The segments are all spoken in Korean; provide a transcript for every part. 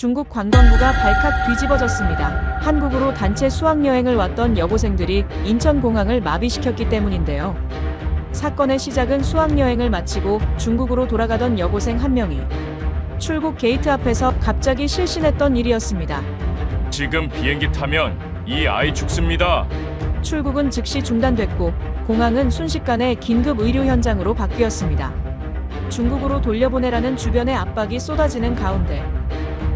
중국 관광부가 발칵 뒤집어졌습니다. 한국으로 단체 수학여행을 왔던 여고생들이 인천공항을 마비시켰기 때문인데요. 사건의 시작은 수학여행을 마치고 중국으로 돌아가던 여고생 한 명이 출국 게이트 앞에서 갑자기 실신했던 일이었습니다. 지금 비행기 타면 이 아이 죽습니다. 출국은 즉시 중단됐고 공항은 순식간에 긴급 의료 현장으로 바뀌었습니다. 중국으로 돌려보내라는 주변의 압박이 쏟아지는 가운데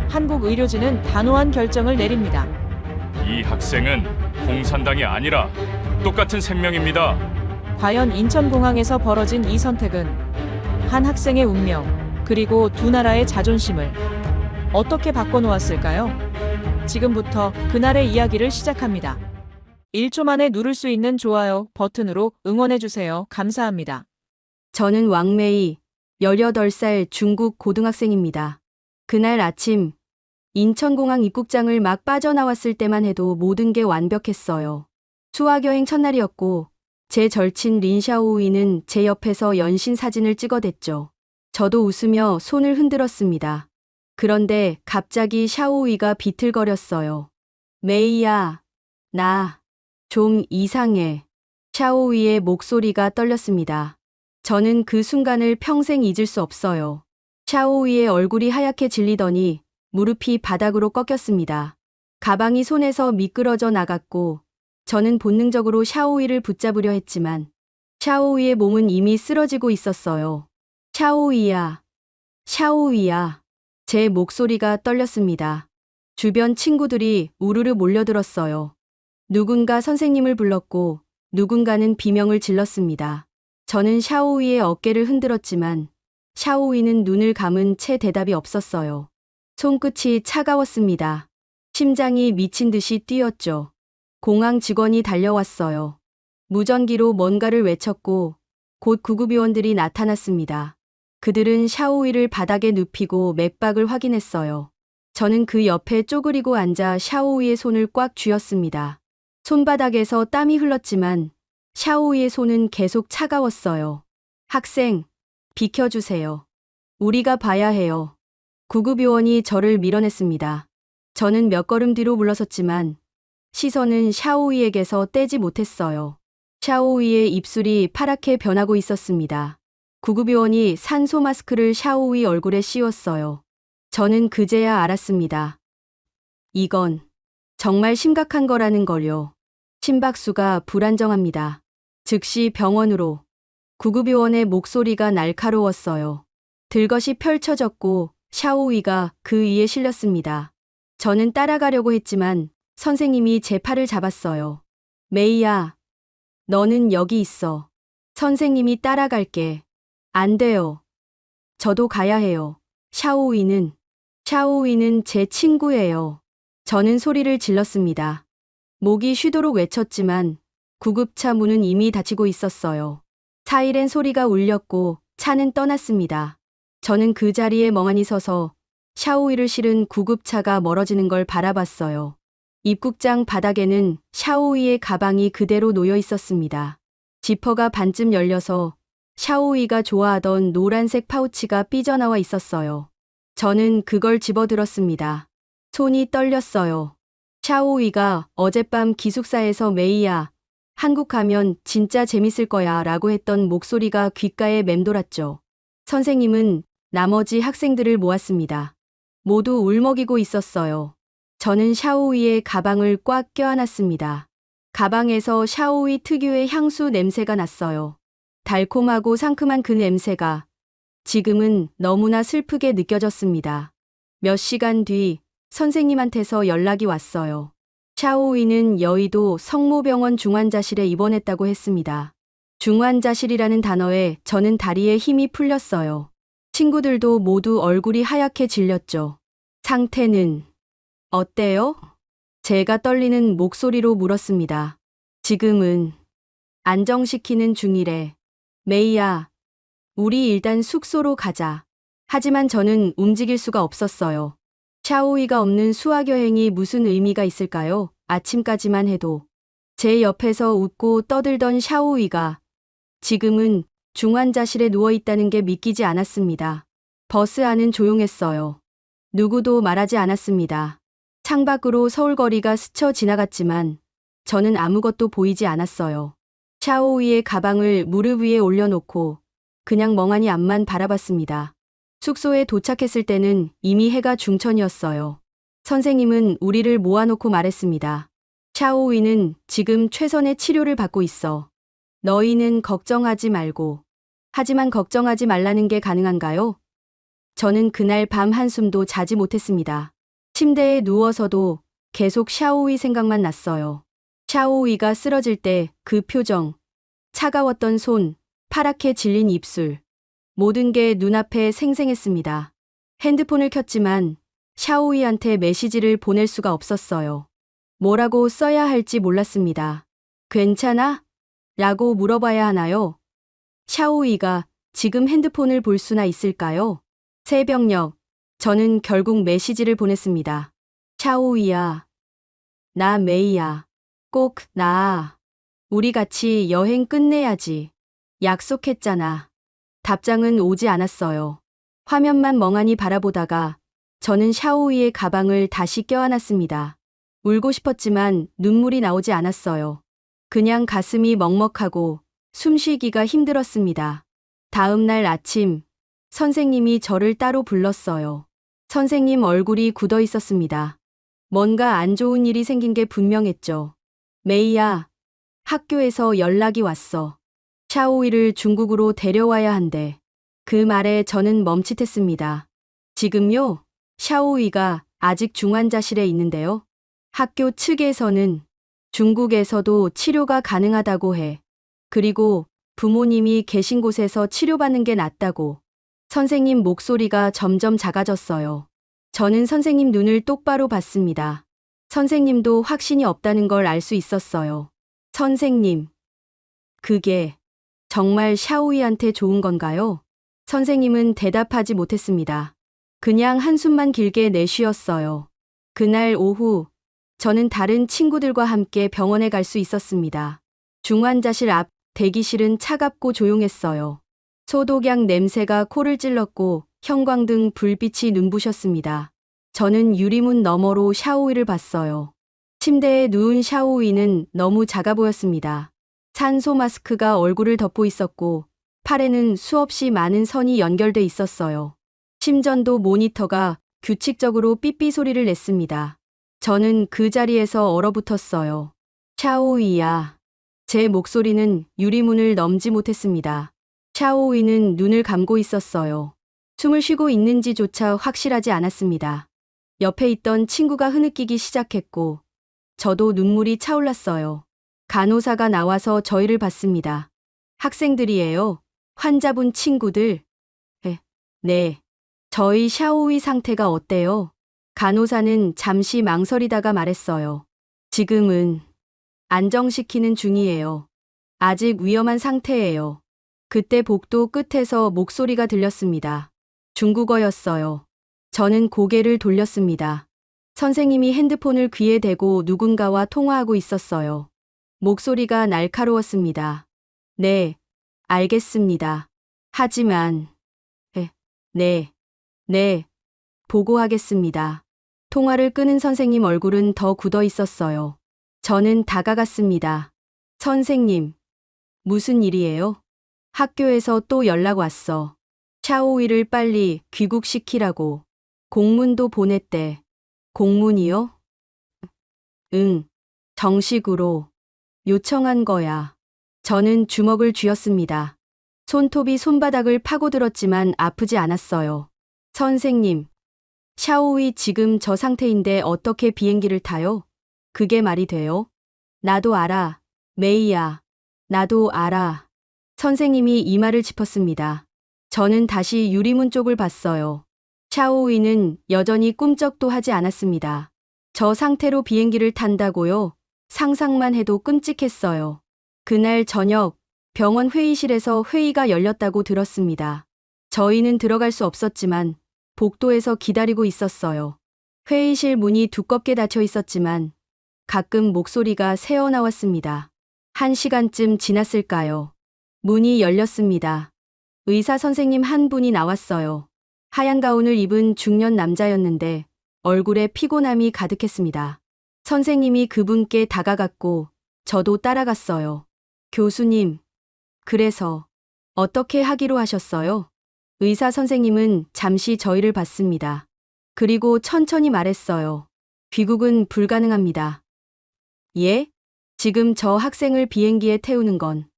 한국 의료진은 단호한 결정을 내립니다. 이 학생은 공산당이 아니라 똑같은 생명입니다. 과연 인천공항에서 벌어진 이 선택은 한 학생의 운명, 그리고 두 나라의 자존심을 어떻게 바꿔놓았을까요? 지금부터 그날의 이야기를 시작합니다. 1초 만에 누를 수 있는 좋아요 버튼으로 응원해주세요. 감사합니다. 저는 왕메이, 18살 중국 고등학생입니다. 그날 아침, 인천공항 입국장을 막 빠져나왔을 때만 해도 모든 게 완벽했어요. 수학여행 첫날이었고, 제 절친 린샤오이는 제 옆에서 연신 사진을 찍어댔죠. 저도 웃으며 손을 흔들었습니다. 그런데 갑자기 샤오이가 비틀거렸어요. 메이야, 나 좀 이상해. 샤오이의 목소리가 떨렸습니다. 저는 그 순간을 평생 잊을 수 없어요. 샤오이의 얼굴이 하얗게 질리더니 무릎이 바닥으로 꺾였습니다. 가방이 손에서 미끄러져 나갔고 저는 본능적으로 샤오이를 붙잡으려 했지만 샤오이의 몸은 이미 쓰러지고 있었어요. 샤오이야, 샤오이야. 제 목소리가 떨렸습니다. 주변 친구들이 우르르 몰려들었어요. 누군가 선생님을 불렀고 누군가는 비명을 질렀습니다. 저는 샤오이의 어깨를 흔들었지만 샤오이는 눈을 감은 채 대답이 없었어요. 손끝이 차가웠습니다. 심장이 미친 듯이 뛰었죠. 공항 직원이 달려왔어요. 무전기로 뭔가를 외쳤고 곧 구급요원들이 나타났습니다. 그들은 샤오이를 바닥에 눕히고 맥박을 확인했어요. 저는 그 옆에 쪼그리고 앉아 샤오이의 손을 꽉 쥐었습니다. 손바닥에서 땀이 흘렀지만 샤오이의 손은 계속 차가웠어요. 학생, 비켜주세요. 우리가 봐야 해요. 구급요원이 저를 밀어냈습니다. 저는 몇 걸음 뒤로 물러섰지만 시선은 샤오이에게서 떼지 못했어요. 샤오이의 입술이 파랗게 변하고 있었습니다. 구급요원이 산소 마스크를 샤오이 얼굴에 씌웠어요. 저는 그제야 알았습니다. 이건 정말 심각한 거라는 걸요. 심박수가 불안정합니다. 즉시 병원으로. 구급요원의 목소리가 날카로웠어요. 들것이 펼쳐졌고 샤오이가 그 위에 실렸습니다. 저는 따라가려고 했지만 선생님이 제 팔을 잡았어요. 메이야, 너는 여기 있어. 선생님이 따라갈게. 안 돼요. 저도 가야 해요. 샤오이는 제 친구예요. 저는 소리를 질렀습니다. 목이 쉬도록 외쳤지만 구급차 문은 이미 닫히고 있었어요. 사이렌 소리가 울렸고 차는 떠났습니다. 저는 그 자리에 멍하니 서서 샤오이를 실은 구급차가 멀어지는 걸 바라봤어요. 입국장 바닥에는 샤오이의 가방이 그대로 놓여 있었습니다. 지퍼가 반쯤 열려서 샤오이가 좋아하던 노란색 파우치가 삐져나와 있었어요. 저는 그걸 집어들었습니다. 손이 떨렸어요. 샤오이가 어젯밤 기숙사에서 메이야, 한국 가면 진짜 재밌을 거야 라고 했던 목소리가 귓가에 맴돌았죠. 선생님은 나머지 학생들을 모았습니다. 모두 울먹이고 있었어요. 저는 샤오이의 가방을 꽉 껴안았습니다. 가방에서 샤오이 특유의 향수 냄새가 났어요. 달콤하고 상큼한 그 냄새가 지금은 너무나 슬프게 느껴졌습니다. 몇 시간 뒤 선생님한테서 연락이 왔어요. 샤오이는 여의도 성모병원 중환자실에 입원했다고 했습니다. 중환자실이라는 단어에 저는 다리에 힘이 풀렸어요. 친구들도 모두 얼굴이 하얗게 질렸죠. 상태는 어때요? 제가 떨리는 목소리로 물었습니다. 지금은 안정시키는 중이래. 메이야, 우리 일단 숙소로 가자. 하지만 저는 움직일 수가 없었어요. 샤오이가 없는 수학여행이 무슨 의미가 있을까요? 아침까지만 해도 제 옆에서 웃고 떠들던 샤오이가 지금은 중환자실에 누워있다는 게 믿기지 않았습니다. 버스 안은 조용했어요. 누구도 말하지 않았습니다. 창밖으로 서울거리가 스쳐 지나갔지만 저는 아무것도 보이지 않았어요. 샤오위의 가방을 무릎 위에 올려놓고 그냥 멍하니 앞만 바라봤습니다. 숙소에 도착했을 때는 이미 해가 중천이었어요. 선생님은 우리를 모아놓고 말했습니다. 샤오위는 지금 최선의 치료를 받고 있어. 너희는 걱정하지 말고. 하지만 걱정하지 말라는 게 가능한가요? 저는 그날 밤 한숨도 자지 못했습니다. 침대에 누워서도 계속 샤오위 생각만 났어요. 샤오위가 쓰러질 때 그 표정, 차가웠던 손, 파랗게 질린 입술, 모든 게 눈앞에 생생했습니다. 핸드폰을 켰지만 샤오위한테 메시지를 보낼 수가 없었어요. 뭐라고 써야 할지 몰랐습니다. 괜찮아? 라고 물어봐야 하나요? 샤오위가 지금 핸드폰을 볼 수나 있을까요? 새벽녘, 저는 결국 메시지를 보냈습니다. 샤오위야, 나 메이야. 꼭 나. 우리 같이 여행 끝내야지. 약속했잖아. 답장은 오지 않았어요. 화면만 멍하니 바라보다가 저는 샤오위의 가방을 다시 껴안았습니다. 울고 싶었지만 눈물이 나오지 않았어요. 그냥 가슴이 먹먹하고 숨쉬기가 힘들었습니다. 다음 날 아침, 선생님이 저를 따로 불렀어요. 선생님 얼굴이 굳어 있었습니다. 뭔가 안 좋은 일이 생긴 게 분명했죠. 메이야, 학교에서 연락이 왔어. 샤오위를 중국으로 데려와야 한대. 그 말에 저는 멈칫했습니다. 지금요? 샤오위가 아직 중환자실에 있는데요. 학교 측에서는 중국에서도 치료가 가능하다고 해. 그리고 부모님이 계신 곳에서 치료받는 게 낫다고. 선생님 목소리가 점점 작아졌어요. 저는 선생님 눈을 똑바로 봤습니다. 선생님도 확신이 없다는 걸 알 수 있었어요. 선생님, 그게 정말 샤오위한테 좋은 건가요? 선생님은 대답하지 못했습니다. 그냥 한숨만 길게 내쉬었어요. 그날 오후, 저는 다른 친구들과 함께 병원에 갈 수 있었습니다. 중환자실 앞 대기실은 차갑고 조용했어요. 소독약 냄새가 코를 찔렀고 형광등 불빛이 눈부셨습니다. 저는 유리문 너머로 샤오위를 봤어요. 침대에 누운 샤오위는 너무 작아 보였습니다. 산소 마스크가 얼굴을 덮고 있었고 팔에는 수없이 많은 선이 연결돼 있었어요. 심전도 모니터가 규칙적으로 삐삐 소리를 냈습니다. 저는 그 자리에서 얼어붙었어요. 샤오위야. 제 목소리는 유리문을 넘지 못했습니다. 샤오위는 눈을 감고 있었어요. 숨을 쉬고 있는지조차 확실하지 않았습니다. 옆에 있던 친구가 흐느끼기 시작했고 저도 눈물이 차올랐어요. 간호사가 나와서 저희를 봤습니다. 학생들이에요. 환자분 친구들. 네. 저희 샤오위 상태가 어때요? 간호사는 잠시 망설이다가 말했어요. 지금은 안정시키는 중이에요. 아직 위험한 상태예요. 그때 복도 끝에서 목소리가 들렸습니다. 중국어였어요. 저는 고개를 돌렸습니다. 선생님이 핸드폰을 귀에 대고 누군가와 통화하고 있었어요. 목소리가 날카로웠습니다. 네, 알겠습니다. 하지만, 네, 보고하겠습니다. 통화를 끊은 선생님 얼굴은 더 굳어 있었어요. 저는 다가갔습니다. 선생님, 무슨 일이에요? 학교에서 또 연락 왔어. 샤오위를 빨리 귀국시키라고. 공문도 보냈대. 공문이요? 응, 정식으로 요청한 거야. 저는 주먹을 쥐었습니다. 손톱이 손바닥을 파고들었지만 아프지 않았어요. 선생님, 샤오위 지금 저 상태인데 어떻게 비행기를 타요? 그게 말이 돼요? 나도 알아. 메이야. 나도 알아. 선생님이 이마를 짚었습니다. 저는 다시 유리문 쪽을 봤어요. 샤오위는 여전히 꿈쩍도 하지 않았습니다. 저 상태로 비행기를 탄다고요? 상상만 해도 끔찍했어요. 그날 저녁 병원 회의실에서 회의가 열렸다고 들었습니다. 저희는 들어갈 수 없었지만 복도에서 기다리고 있었어요. 회의실 문이 두껍게 닫혀 있었지만 가끔 목소리가 새어나왔습니다. 1시간쯤 지났을까요? 문이 열렸습니다. 의사 선생님 한 분이 나왔어요. 하얀 가운을 입은 중년 남자였는데 얼굴에 피곤함이 가득했습니다. 선생님이 그분께 다가갔고 저도 따라갔어요. 교수님, 그래서 어떻게 하기로 하셨어요? 의사 선생님은 잠시 저희를 봤습니다. 그리고 천천히 말했어요. 귀국은 불가능합니다. 예? 지금 저 학생을 비행기에 태우는 건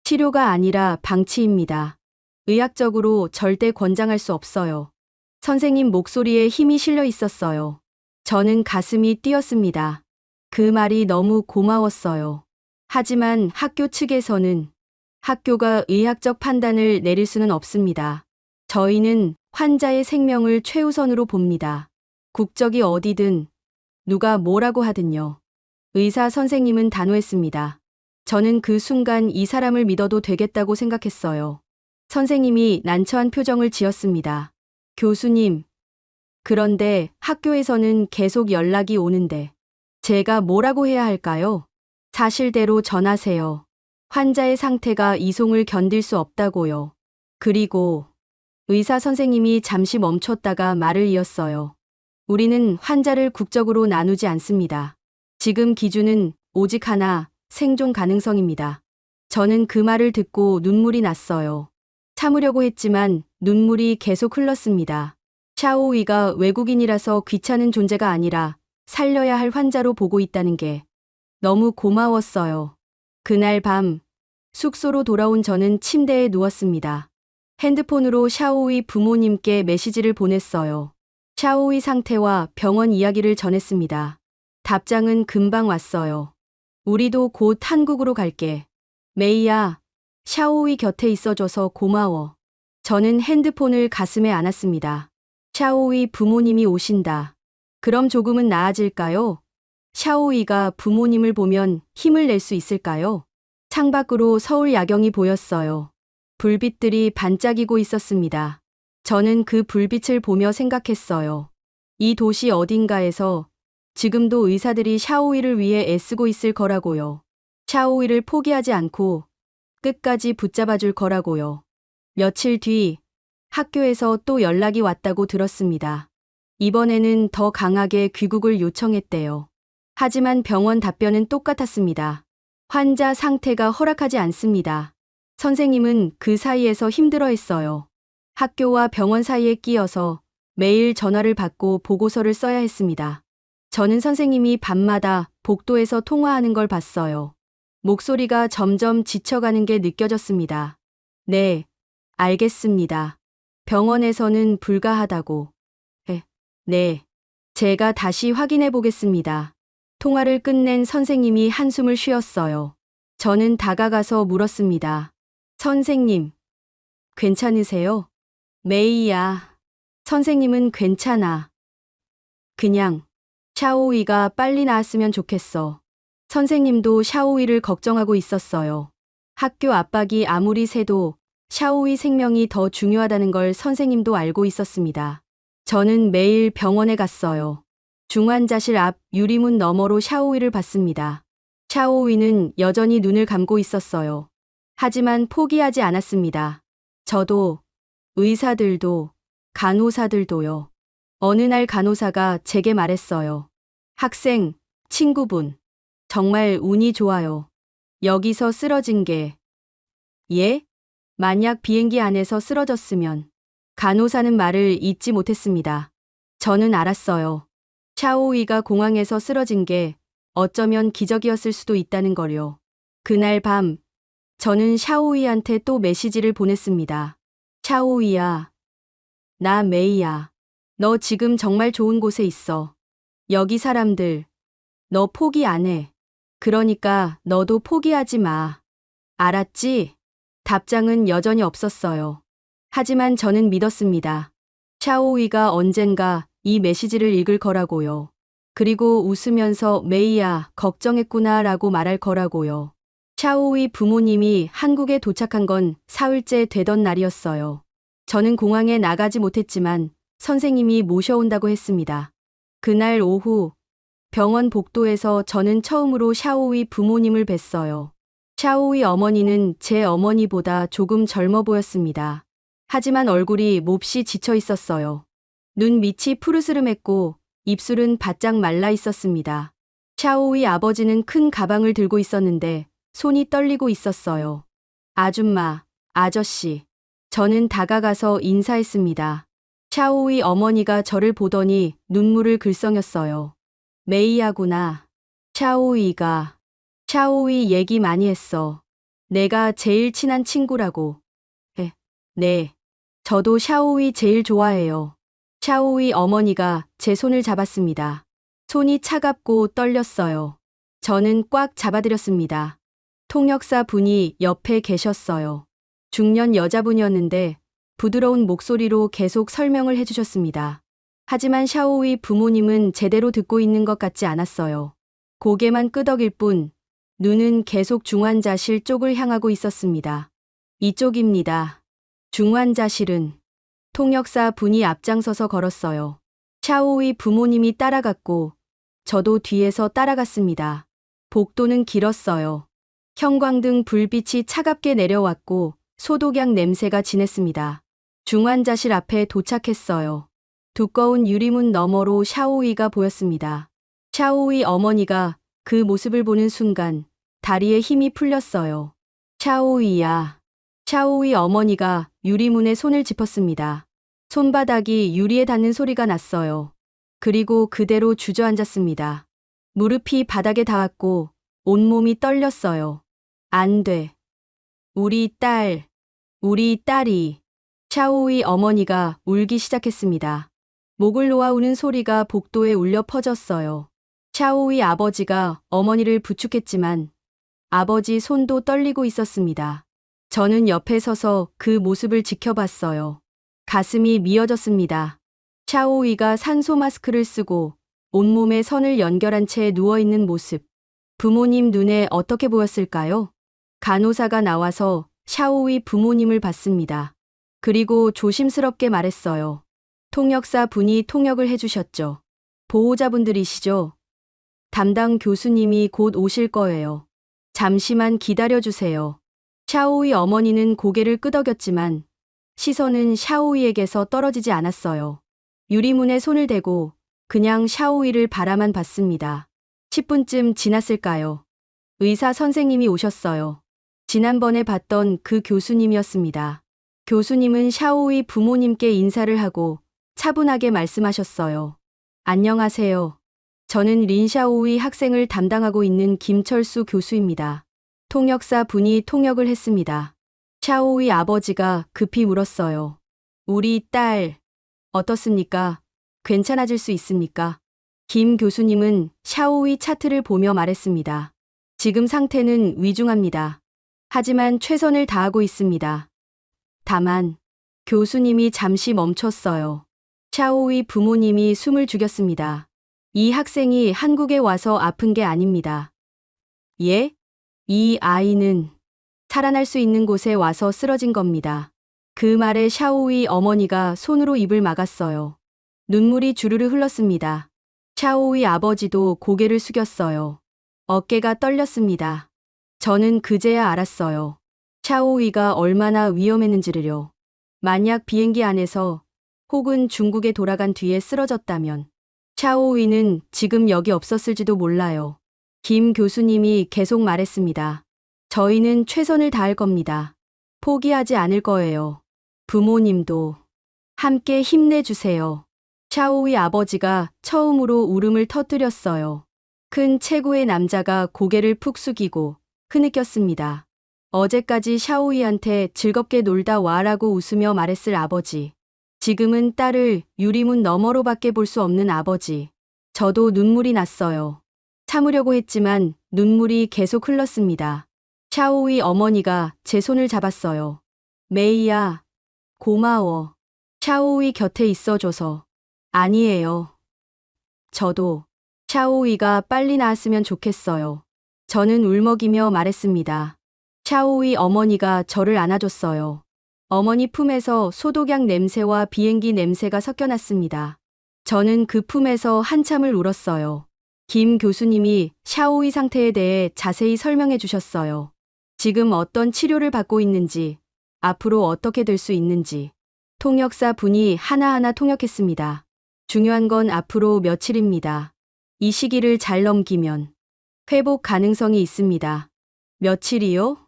치료가 아니라 방치입니다. 의학적으로 절대 권장할 수 없어요. 선생님 목소리에 힘이 실려 있었어요. 저는 가슴이 뛰었습니다. 그 말이 너무 고마웠어요. 하지만 학교 측에서는 학교가 의학적 판단을 내릴 수는 없습니다. 저희는 환자의 생명을 최우선으로 봅니다. 국적이 어디든 누가 뭐라고 하든요. 의사 선생님은 단호했습니다. 저는 그 순간 이 사람을 믿어도 되겠다고 생각했어요. 선생님이 난처한 표정을 지었습니다. 교수님, 그런데 학교에서는 계속 연락이 오는데 제가 뭐라고 해야 할까요? 사실대로 전하세요. 환자의 상태가 이송을 견딜 수 없다고요. 그리고 의사 선생님이 잠시 멈췄다가 말을 이었어요. 우리는 환자를 국적으로 나누지 않습니다. 지금 기준은 오직 하나, 생존 가능성입니다. 저는 그 말을 듣고 눈물이 났어요. 참으려고 했지만 눈물이 계속 흘렀습니다. 샤오위가 외국인이라서 귀찮은 존재가 아니라 살려야 할 환자로 보고 있다는 게 너무 고마웠어요. 그날 밤 숙소로 돌아온 저는 침대에 누웠습니다. 핸드폰으로 샤오위 부모님께 메시지를 보냈어요. 샤오위 상태와 병원 이야기를 전했습니다. 답장은 금방 왔어요. 우리도 곧 한국으로 갈게. 메이야, 샤오위 곁에 있어줘서 고마워. 저는 핸드폰을 가슴에 안았습니다. 샤오위 부모님이 오신다. 그럼 조금은 나아질까요? 샤오위가 부모님을 보면 힘을 낼 수 있을까요? 창밖으로 서울 야경이 보였어요. 불빛들이 반짝이고 있었습니다. 저는 그 불빛을 보며 생각했어요. 이 도시 어딘가에서 지금도 의사들이 샤오위를 위해 애쓰고 있을 거라고요. 샤오위를 포기하지 않고 끝까지 붙잡아 줄 거라고요. 며칠 뒤 학교에서 또 연락이 왔다고 들었습니다. 이번에는 더 강하게 귀국을 요청했대요. 하지만 병원 답변은 똑같았습니다. 환자 상태가 허락하지 않습니다. 선생님은 그 사이에서 힘들어했어요. 학교와 병원 사이에 끼어서 매일 전화를 받고 보고서를 써야 했습니다. 저는 선생님이 밤마다 복도에서 통화하는 걸 봤어요. 목소리가 점점 지쳐가는 게 느껴졌습니다. 네, 알겠습니다. 병원에서는 불가하다고. 네, 제가 다시 확인해 보겠습니다. 통화를 끝낸 선생님이 한숨을 쉬었어요. 저는 다가가서 물었습니다. 선생님, 괜찮으세요? 메이야. 선생님은 괜찮아. 그냥 샤오위가 빨리 나았으면 좋겠어. 선생님도 샤오위를 걱정하고 있었어요. 학교 압박이 아무리 세도 샤오위 생명이 더 중요하다는 걸 선생님도 알고 있었습니다. 저는 매일 병원에 갔어요. 중환자실 앞 유리문 너머로 샤오위를 봤습니다. 샤오위는 여전히 눈을 감고 있었어요. 하지만 포기하지 않았습니다. 저도, 의사들도, 간호사들도요. 어느 날 간호사가 제게 말했어요. 학생, 친구분, 정말 운이 좋아요. 여기서 쓰러진 게. 예? 만약 비행기 안에서 쓰러졌으면. 간호사는 말을 잇지 못했습니다. 저는 알았어요. 샤오위가 공항에서 쓰러진 게 어쩌면 기적이었을 수도 있다는 걸요. 그날 밤, 저는 샤오위한테 또 메시지를 보냈습니다. 샤오위야, 나 메이야. 너 지금 정말 좋은 곳에 있어. 여기 사람들, 너 포기 안 해. 그러니까 너도 포기하지 마. 알았지? 답장은 여전히 없었어요. 하지만 저는 믿었습니다. 샤오위가 언젠가 이 메시지를 읽을 거라고요. 그리고 웃으면서 메이야, 걱정했구나 라고 말할 거라고요. 샤오위 부모님이 한국에 도착한 건 사흘째 되던 날이었어요. 저는 공항에 나가지 못했지만 선생님이 모셔온다고 했습니다. 그날 오후 병원 복도에서 저는 처음으로 샤오위 부모님을 뵀어요. 샤오위 어머니는 제 어머니보다 조금 젊어 보였습니다. 하지만 얼굴이 몹시 지쳐 있었어요. 눈 밑이 푸르스름했고 입술은 바짝 말라 있었습니다. 샤오의 아버지는 큰 가방을 들고 있었는데 손이 떨리고 있었어요. 아줌마, 아저씨. 저는 다가가서 인사했습니다. 샤오의 어머니가 저를 보더니 눈물을 글썽였어요. 메이야구나. 샤오이 얘기 많이 했어. 내가 제일 친한 친구라고. 네. 저도 샤오이 제일 좋아해요. 샤오이 어머니가 제 손을 잡았습니다. 손이 차갑고 떨렸어요. 저는 꽉 잡아드렸습니다. 통역사 분이 옆에 계셨어요. 중년 여자분이었는데 부드러운 목소리로 계속 설명을 해주셨습니다. 하지만 샤오의 부모님은 제대로 듣고 있는 것 같지 않았어요. 고개만 끄덕일 뿐 눈은 계속 중환자실 쪽을 향하고 있었습니다. 이쪽입니다. 중환자실은 통역사 분이 앞장서서 걸었어요. 샤오의 부모님이 따라갔고 저도 뒤에서 따라갔습니다. 복도는 길었어요. 형광등 불빛이 차갑게 내려왔고 소독약 냄새가 진했습니다. 중환자실 앞에 도착했어요. 두꺼운 유리문 너머로 샤오이가 보였습니다. 샤오이 어머니가 그 모습을 보는 순간 다리에 힘이 풀렸어요. 샤오이야. 샤오이 어머니가 유리문에 손을 짚었습니다. 손바닥이 유리에 닿는 소리가 났어요. 그리고 그대로 주저앉았습니다. 무릎이 바닥에 닿았고 온몸이 떨렸어요. 안 돼. 우리 딸이. 샤오이 어머니가 울기 시작했습니다. 목을 놓아 우는 소리가 복도에 울려 퍼졌어요. 샤오이 아버지가 어머니를 부축했지만 아버지 손도 떨리고 있었습니다. 저는 옆에 서서 그 모습을 지켜봤어요. 가슴이 미어졌습니다. 샤오이가 산소 마스크를 쓰고 온몸에 선을 연결한 채 누워있는 모습. 부모님 눈에 어떻게 보였을까요? 간호사가 나와서 샤오이 부모님을 봤습니다. 그리고 조심스럽게 말했어요. 통역사 분이 통역을 해주셨죠. 보호자분들이시죠? 담당 교수님이 곧 오실 거예요. 잠시만 기다려주세요. 샤오이 어머니는 고개를 끄덕였지만 시선은 샤오이에게서 떨어지지 않았어요. 유리문에 손을 대고 그냥 샤오이를 바라만 봤습니다. 10분쯤 지났을까요? 의사 선생님이 오셨어요. 지난번에 봤던 그 교수님이었습니다. 교수님은 샤오이 부모님께 인사를 하고 차분하게 말씀하셨어요. 안녕하세요. 저는 린샤오이 학생을 담당하고 있는 김철수 교수입니다. 통역사 분이 통역을 했습니다. 샤오이 아버지가 급히 물었어요. 우리 딸, 어떻습니까? 괜찮아질 수 있습니까? 김 교수님은 샤오이 차트를 보며 말했습니다. 지금 상태는 위중합니다. 하지만 최선을 다하고 있습니다. 다만, 교수님이 잠시 멈췄어요. 샤오이 부모님이 숨을 죽였습니다. 이 학생이 한국에 와서 아픈 게 아닙니다. 예? 이 아이는 살아날 수 있는 곳에 와서 쓰러진 겁니다. 그 말에 샤오이 어머니가 손으로 입을 막았어요. 눈물이 주르르 흘렀습니다. 샤오이 아버지도 고개를 숙였어요. 어깨가 떨렸습니다. 저는 그제야 알았어요. 샤오이가 얼마나 위험했는지를요. 만약 비행기 안에서 혹은 중국에 돌아간 뒤에 쓰러졌다면 샤오이는 지금 여기 없었을지도 몰라요. 김 교수님이 계속 말했습니다. 저희는 최선을 다할 겁니다. 포기하지 않을 거예요. 부모님도 함께 힘내주세요. 샤오이 아버지가 처음으로 울음을 터뜨렸어요. 큰 체구의 남자가 고개를 푹 숙이고 흐느꼈습니다. 어제까지 샤오이한테 즐겁게 놀다 와라고 웃으며 말했을 아버지. 지금은 딸을 유리문 너머로밖에 볼 수 없는 아버지. 저도 눈물이 났어요. 참으려고 했지만 눈물이 계속 흘렀습니다. 샤오이 어머니가 제 손을 잡았어요. 메이야, 고마워. 샤오이 곁에 있어줘서. 아니에요. 저도 샤오이가 빨리 나았으면 좋겠어요. 저는 울먹이며 말했습니다. 샤오이 어머니가 저를 안아줬어요. 어머니 품에서 소독약 냄새와 비행기 냄새가 섞여났습니다. 저는 그 품에서 한참을 울었어요. 김 교수님이 샤오이 상태에 대해 자세히 설명해 주셨어요. 지금 어떤 치료를 받고 있는지, 앞으로 어떻게 될 수 있는지. 통역사 분이 하나하나 통역했습니다. 중요한 건 앞으로 며칠입니다. 이 시기를 잘 넘기면 회복 가능성이 있습니다. 며칠이요?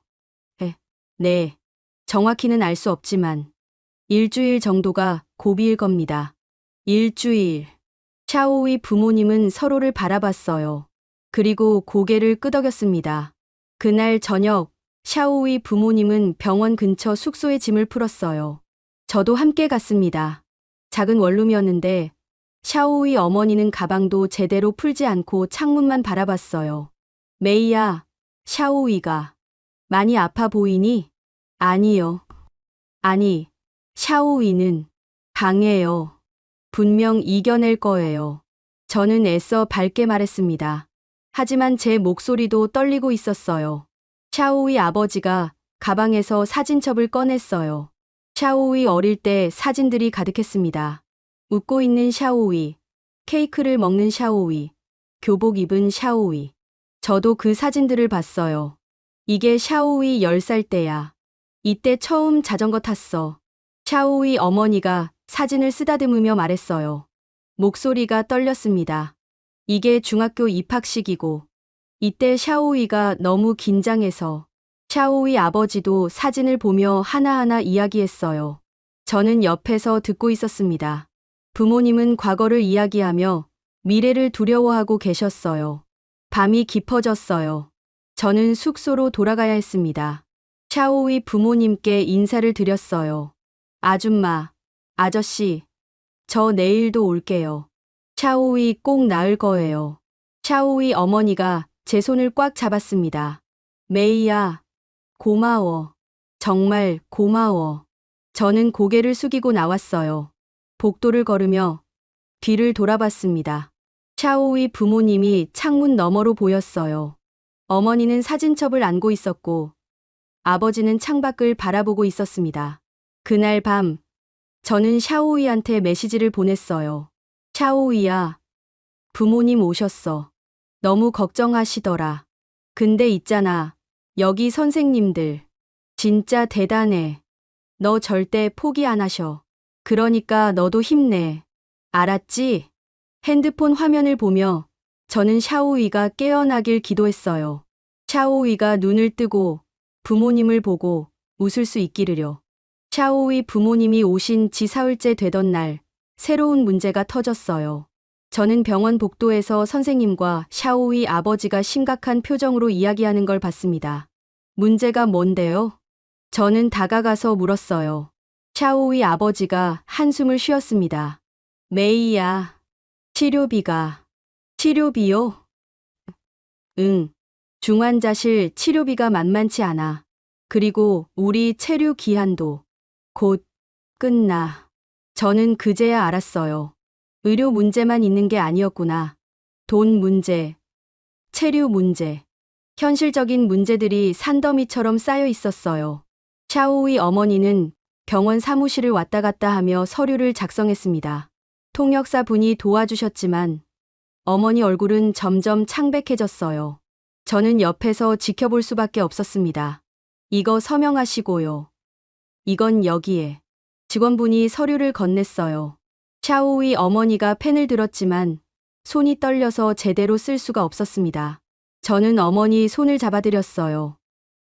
네. 정확히는 알 수 없지만 일주일 정도가 고비일 겁니다. 일주일. 샤오의 부모님은 서로를 바라봤어요. 그리고 고개를 끄덕였습니다. 그날 저녁, 샤오의 부모님은 병원 근처 숙소에 짐을 풀었어요. 저도 함께 갔습니다. 작은 원룸이었는데 샤오의 어머니는 가방도 제대로 풀지 않고 창문만 바라봤어요. 메이야, 샤오이가 많이 아파 보이니? 아니요. 아니, 샤오이는 강해요. 분명 이겨낼 거예요. 저는 애써 밝게 말했습니다. 하지만 제 목소리도 떨리고 있었어요. 샤오이 아버지가 가방에서 사진첩을 꺼냈어요. 샤오이 어릴 때 사진들이 가득했습니다. 웃고 있는 샤오이, 케이크를 먹는 샤오이, 교복 입은 샤오이. 저도 그 사진들을 봤어요. 이게 샤오이 10살 때야. 이때 처음 자전거 탔어. 샤오이 어머니가 사진을 쓰다듬으며 말했어요. 목소리가 떨렸습니다. 이게 중학교 입학식이고, 이때 샤오이가 너무 긴장해서 샤오이 아버지도 사진을 보며 하나하나 이야기했어요. 저는 옆에서 듣고 있었습니다. 부모님은 과거를 이야기하며 미래를 두려워하고 계셨어요. 밤이 깊어졌어요. 저는 숙소로 돌아가야 했습니다. 샤오이 부모님께 인사를 드렸어요. 아줌마, 아저씨, 저 내일도 올게요. 샤오이 꼭 나을 거예요. 샤오이 어머니가 제 손을 꽉 잡았습니다. 메이야, 고마워. 정말 고마워. 저는 고개를 숙이고 나왔어요. 복도를 걸으며 뒤를 돌아봤습니다. 샤오이 부모님이 창문 너머로 보였어요. 어머니는 사진첩을 안고 있었고 아버지는 창밖을 바라보고 있었습니다. 그날 밤 저는 샤오이한테 메시지를 보냈어요. 샤오이야, 부모님 오셨어. 너무 걱정하시더라. 근데 있잖아, 여기 선생님들 진짜 대단해. 너 절대 포기 안 하셔. 그러니까 너도 힘내. 알았지? 핸드폰 화면을 보며 저는 샤오이가 깨어나길 기도했어요. 샤오이가 눈을 뜨고 부모님을 보고 웃을 수 있기를요. 샤오이 부모님이 오신 지 사흘째 되던 날 새로운 문제가 터졌어요. 저는 병원 복도에서 선생님과 샤오이 아버지가 심각한 표정으로 이야기하는 걸 봤습니다. 문제가 뭔데요? 저는 다가가서 물었어요. 샤오이 아버지가 한숨을 쉬었습니다. 메이야, 치료비요? 응. 중환자실 치료비가 만만치 않아. 그리고 우리 체류 기한도 곧 끝나. 저는 그제야 알았어요. 의료 문제만 있는 게 아니었구나. 돈 문제, 체류 문제, 현실적인 문제들이 산더미처럼 쌓여 있었어요. 샤오이 어머니는 병원 사무실을 왔다 갔다 하며 서류를 작성했습니다. 통역사 분이 도와주셨지만 어머니 얼굴은 점점 창백해졌어요. 저는 옆에서 지켜볼 수밖에 없었습니다. 이거 서명하시고요. 이건 여기에. 직원분이 서류를 건넸어요. 샤오이 어머니가 펜을 들었지만 손이 떨려서 제대로 쓸 수가 없었습니다. 저는 어머니 손을 잡아드렸어요.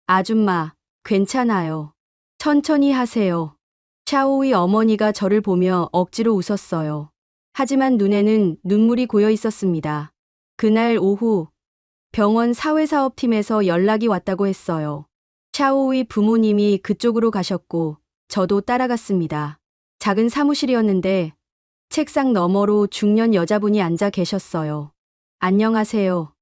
아줌마, 괜찮아요. 천천히 하세요. 샤오이 어머니가 저를 보며 억지로 웃었어요. 하지만 눈에는 눈물이 고여 있었습니다. 그날 오후 병원 사회사업팀에서 연락이 왔다고 했어요. 샤오이 부모님이 그쪽으로 가셨고 저도 따라갔습니다. 작은 사무실이었는데 책상 너머로 중년 여자분이 앉아 계셨어요. 안녕하세요.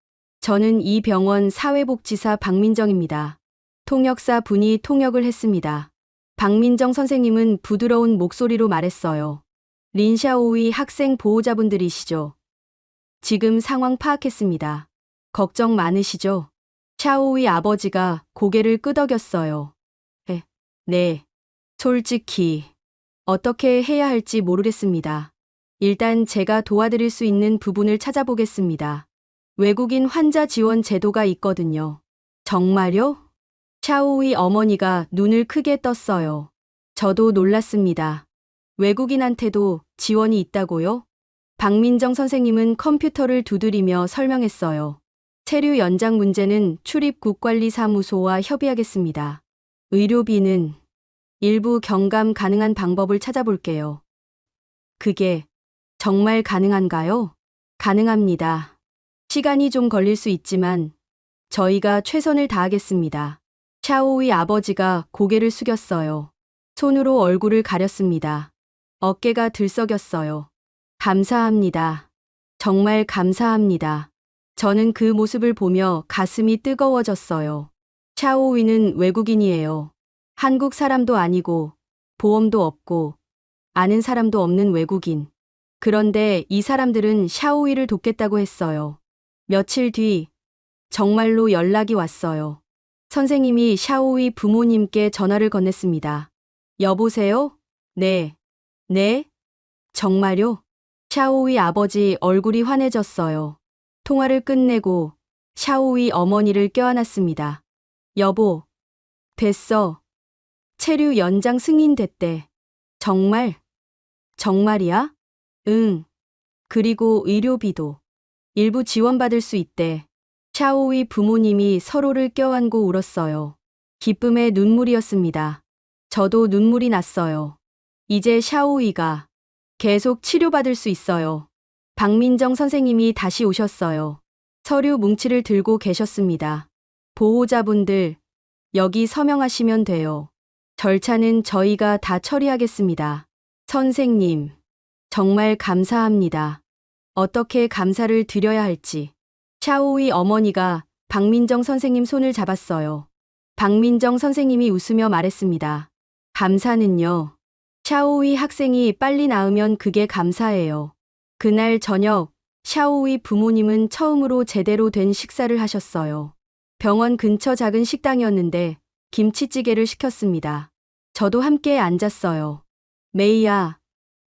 저는 이 병원 사회복지사 박민정입니다. 통역사 분이 통역을 했습니다. 박민정 선생님은 부드러운 목소리로 말했어요. 린샤오이 학생 보호자분들이시죠? 지금 상황 파악했습니다. 걱정 많으시죠? 샤오이 아버지가 고개를 끄덕였어요. 네. 솔직히 어떻게 해야 할지 모르겠습니다. 일단 제가 도와드릴 수 있는 부분을 찾아보겠습니다. 외국인 환자 지원 제도가 있거든요. 정말요? 샤오이 어머니가 눈을 크게 떴어요. 저도 놀랐습니다. 외국인한테도 지원이 있다고요? 박민정 선생님은 컴퓨터를 두드리며 설명했어요. 체류 연장 문제는 출입국관리사무소와 협의하겠습니다. 의료비는 일부 경감 가능한 방법을 찾아볼게요. 그게 정말 가능한가요? 가능합니다. 시간이 좀 걸릴 수 있지만 저희가 최선을 다하겠습니다. 샤오의 아버지가 고개를 숙였어요. 손으로 얼굴을 가렸습니다. 어깨가 들썩였어요. 감사합니다. 정말 감사합니다. 저는 그 모습을 보며 가슴이 뜨거워졌어요. 샤오위는 외국인이에요. 한국 사람도 아니고 보험도 없고 아는 사람도 없는 외국인. 그런데 이 사람들은 샤오위를 돕겠다고 했어요. 며칠 뒤 정말로 연락이 왔어요. 선생님이 샤오위 부모님께 전화를 건넸습니다. 여보세요? 네. 네? 정말요? 샤오위 아버지 얼굴이 환해졌어요. 통화를 끝내고 샤오위 어머니를 껴안았습니다. 여보, 됐어. 체류 연장 승인됐대. 정말? 정말이야? 응. 그리고 의료비도 일부 지원받을 수 있대. 샤오위 부모님이 서로를 껴안고 울었어요. 기쁨의 눈물이었습니다. 저도 눈물이 났어요. 이제 샤오위가 계속 치료받을 수 있어요. 박민정 선생님이 다시 오셨어요. 서류 뭉치를 들고 계셨습니다. 보호자분들, 여기 서명하시면 돼요. 절차는 저희가 다 처리하겠습니다. 선생님, 정말 감사합니다. 어떻게 감사를 드려야 할지. 샤오위 어머니가 박민정 선생님 손을 잡았어요. 박민정 선생님이 웃으며 말했습니다. 감사는요. 샤오위 학생이 빨리 나으면 그게 감사해요. 그날 저녁 샤오위 부모님은 처음으로 제대로 된 식사를 하셨어요. 병원 근처 작은 식당이었는데 김치찌개를 시켰습니다. 저도 함께 앉았어요. 메이야,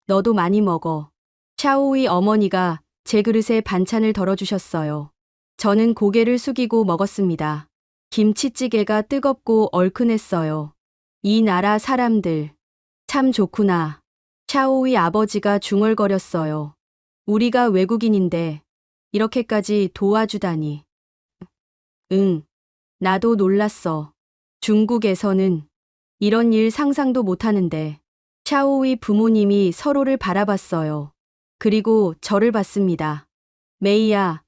너도 많이 먹어. 샤오위 어머니가 제 그릇에 반찬을 덜어주셨어요. 저는 고개를 숙이고 먹었습니다. 김치찌개가 뜨겁고 얼큰했어요. 이 나라 사람들 참 좋구나. 샤오위 아버지가 중얼거렸어요. 우리가 외국인인데 이렇게까지 도와주다니. 응, 나도 놀랐어. 중국에서는 이런 일 상상도 못하는데. 샤오위 부모님이 서로를 바라봤어요. 그리고 저를 봤습니다. 메이야,